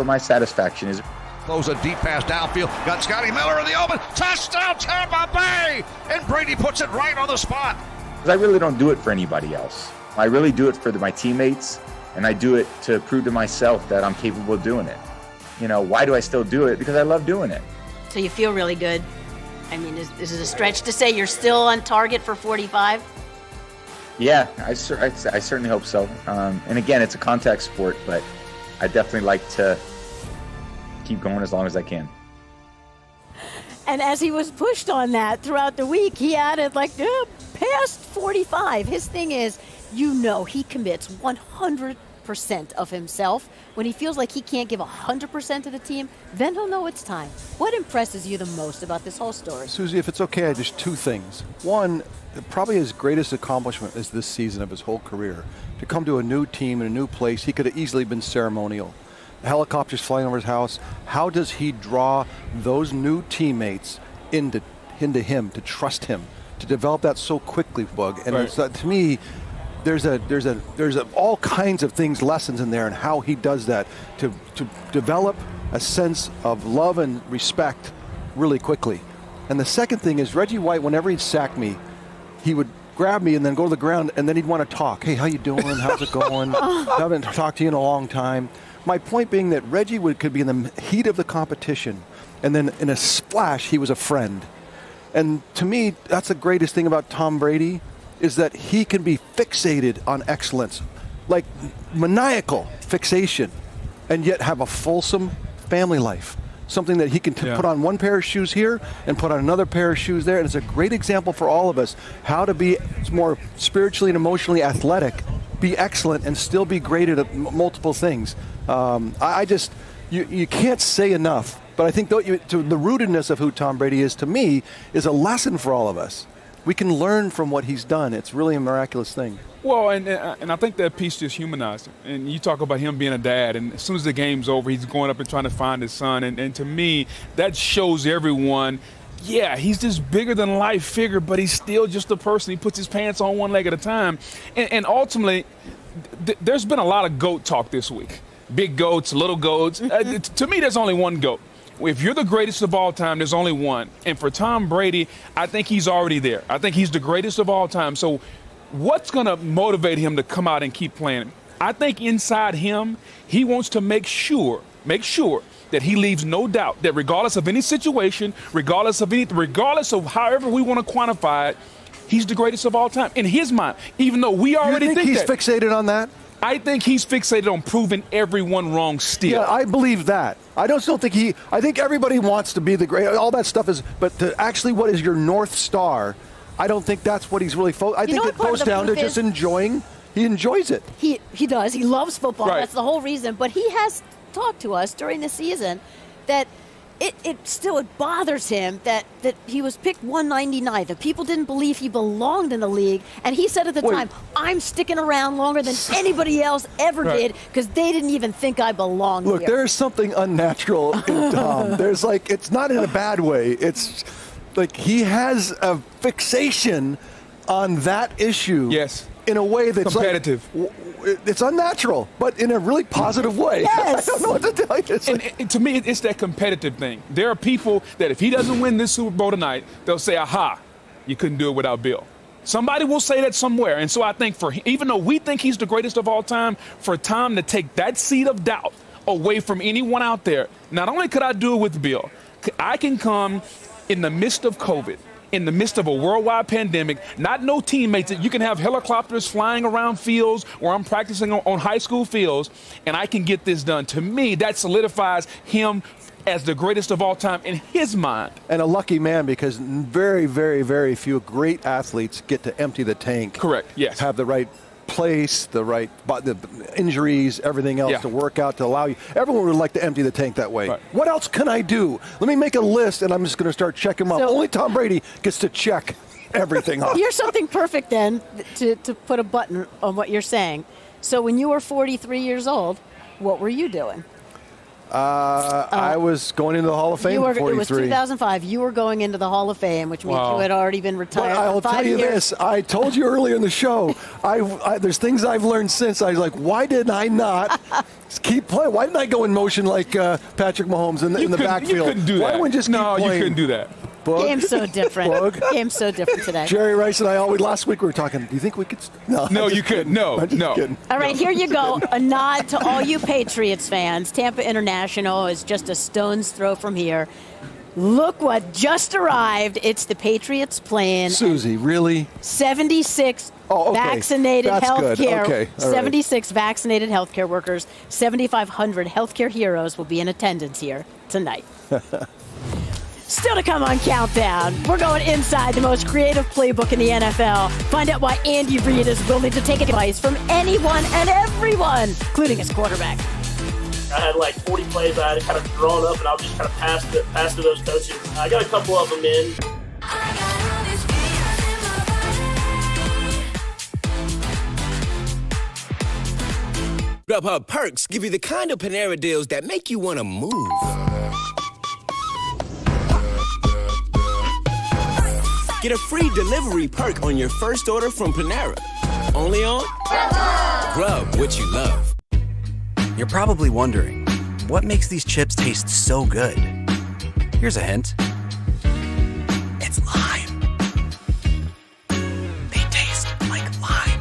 my satisfaction is. Throws a deep pass downfield. Got Scotty Miller in the open. Touchdown, Tampa Bay! And Brady puts it right on the spot. I really don't do it for anybody else. I really do it for my teammates, and I do it to prove to myself that I'm capable of doing it. Why do I still do it? Because I love doing it. So you feel really good? I mean, is it a stretch to say you're still on target for 45? Yeah, I certainly hope so. And again, it's a contact sport, but I definitely like to keep going as long as I can. And as he was pushed on that throughout the week, he added past 45. His thing is, he commits 100% of himself. When he feels like he can't give 100% to the team, then he'll know it's time. What impresses you the most about this whole story? Susie, if it's okay, just two things. One, probably his greatest accomplishment is this season of his whole career. To come to a new team in a new place, he could have easily been ceremonial. Helicopters flying over his house. How does he draw those new teammates into him, to trust him, to develop that so quickly, Bug? And right. To me, there's all kinds of things, lessons in there, and how he does that to develop a sense of love and respect really quickly. And the second thing is Reggie White, whenever he'd sack me, he would grab me and then go to the ground, and then he'd want to talk. Hey, how you doing? How's it going? I haven't talked to you in a long time. My point being that Reggie could be in the heat of the competition, and then in a splash, he was a friend. And to me, that's the greatest thing about Tom Brady, is that he can be fixated on excellence, like maniacal fixation, and yet have a fulsome family life. Something that he can put on one pair of shoes here and put on another pair of shoes there. And it's a great example for all of us how to be more spiritually and emotionally athletic, be excellent, and still be great at multiple things. You can't say enough, but I think the rootedness of who Tom Brady is, to me, is a lesson for all of us. We can learn from what he's done. It's really a miraculous thing. Well, and I think that piece just humanized him. And you talk about him being a dad, and as soon as the game's over, he's going up and trying to find his son. And to me, that shows everyone, he's this bigger-than-life figure, but he's still just a person. He puts his pants on one leg at a time. And ultimately, there's been a lot of GOAT talk this week. Big goats, little goats. To me, there's only one GOAT. If you're the greatest of all time, there's only one. And for Tom Brady, I think he's already there. I think he's the greatest of all time. So what's going to motivate him to come out and keep playing? I think inside him, he wants to make sure that he leaves no doubt that regardless of any situation, regardless of however we want to quantify it, he's the greatest of all time in his mind, even though we already think he's fixated on that? I think he's fixated on proving everyone wrong still. Yeah, I believe that. I think everybody wants to be the great, all that stuff is, but actually what is your North Star, I don't think that's what he's really focused. I think it goes down to just enjoying, he enjoys it. He does, he loves football, right. That's the whole reason, but he has talked to us during the season that it bothers him that he was picked 199th. That people didn't believe he belonged in the league. And he said at the time, I'm sticking around longer than anybody else ever did because they didn't even think I belonged here. Look, there's something unnatural in Tom. There's it's not in a bad way. It's like he has a fixation on that issue. Yes. in a way that's competitive. It's unnatural, but in a really positive way. Yes. I don't know what to tell you. And to me, it's that competitive thing. There are people that if he doesn't win this Super Bowl tonight, they'll say, aha, you couldn't do it without Bill. Somebody will say that somewhere. And so I think even though we think he's the greatest of all time, for Tom to take that seed of doubt away from anyone out there, not only could I do it with Bill, I can come in the midst of COVID, in the midst of a worldwide pandemic, not no teammates. You can have helicopters flying around fields where I'm practicing on high school fields, and I can get this done. To me, that solidifies him as the greatest of all time in his mind. And a lucky man, because very, very, very few great athletes get to empty the tank. Correct, yes. Have the right place, the injuries, everything else to work out to allow you. Everyone would like to empty the tank that way. Right. What else can I do? Let me make a list, and I'm just going to start checking them off. Only Tom Brady gets to check everything off. Here's something perfect then to put a button on what you're saying. So when you were 43 years old, what were you doing? I was going into the Hall of Fame at 43. It was 2005. You were going into the Hall of Fame, which means you had already been retired. But I'll tell you this. I told you earlier in the show, there's things I've learned since. I was like, why did I not keep playing? Why didn't I go in motion like Patrick Mahomes in the backfield? You couldn't do that. Why didn't we just keep playing? No, you couldn't do that. Game's so different. Game's so different today. Jerry Rice and I last week we were talking, do you think we could? No, you couldn't. No. All right, here you go. A nod to all you Patriots fans. Tampa International is just a stone's throw from here. Look what just arrived. It's the Patriots plane. Susie, really? 76 vaccinated healthcare. Okay. 76 vaccinated healthcare workers. 7,500 healthcare heroes will be in attendance here tonight. Still to come on Countdown, we're going inside the most creative playbook in the NFL. Find out why Andy Reid is willing to take advice from anyone and everyone, including his quarterback. I had like 40 plays I had kind of drawn up, and I would just kind of pass to those coaches. I got a couple of them in. Grubhub perks give you the kind of Panera deals that make you want to move. Get a free delivery perk on your first order from Panera. Only on Grub what you love. You're probably wondering, what makes these chips taste so good? Here's a hint. It's lime. They taste like lime.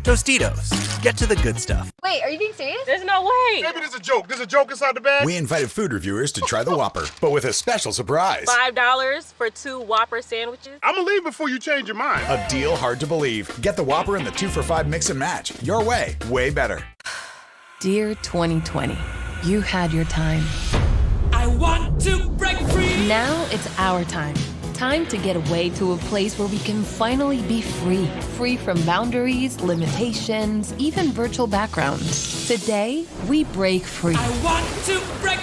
Tostitos. Get to the good stuff. Wait, are you being serious? There's no way. Maybe there's a joke. There's a joke inside the bag. We invited food reviewers to try the Whopper, but with a special surprise. $5 for 2 Whopper sandwiches. I'm gonna leave before you change your mind. A deal hard to believe. Get the Whopper and the 2 for $5 mix and match. Your way, way better. Dear 2020, you had your time. I want to break free. Now it's our time. Time to get away to a place where we can finally be free. Free from boundaries, limitations, even virtual backgrounds. Today, we break free. I want to break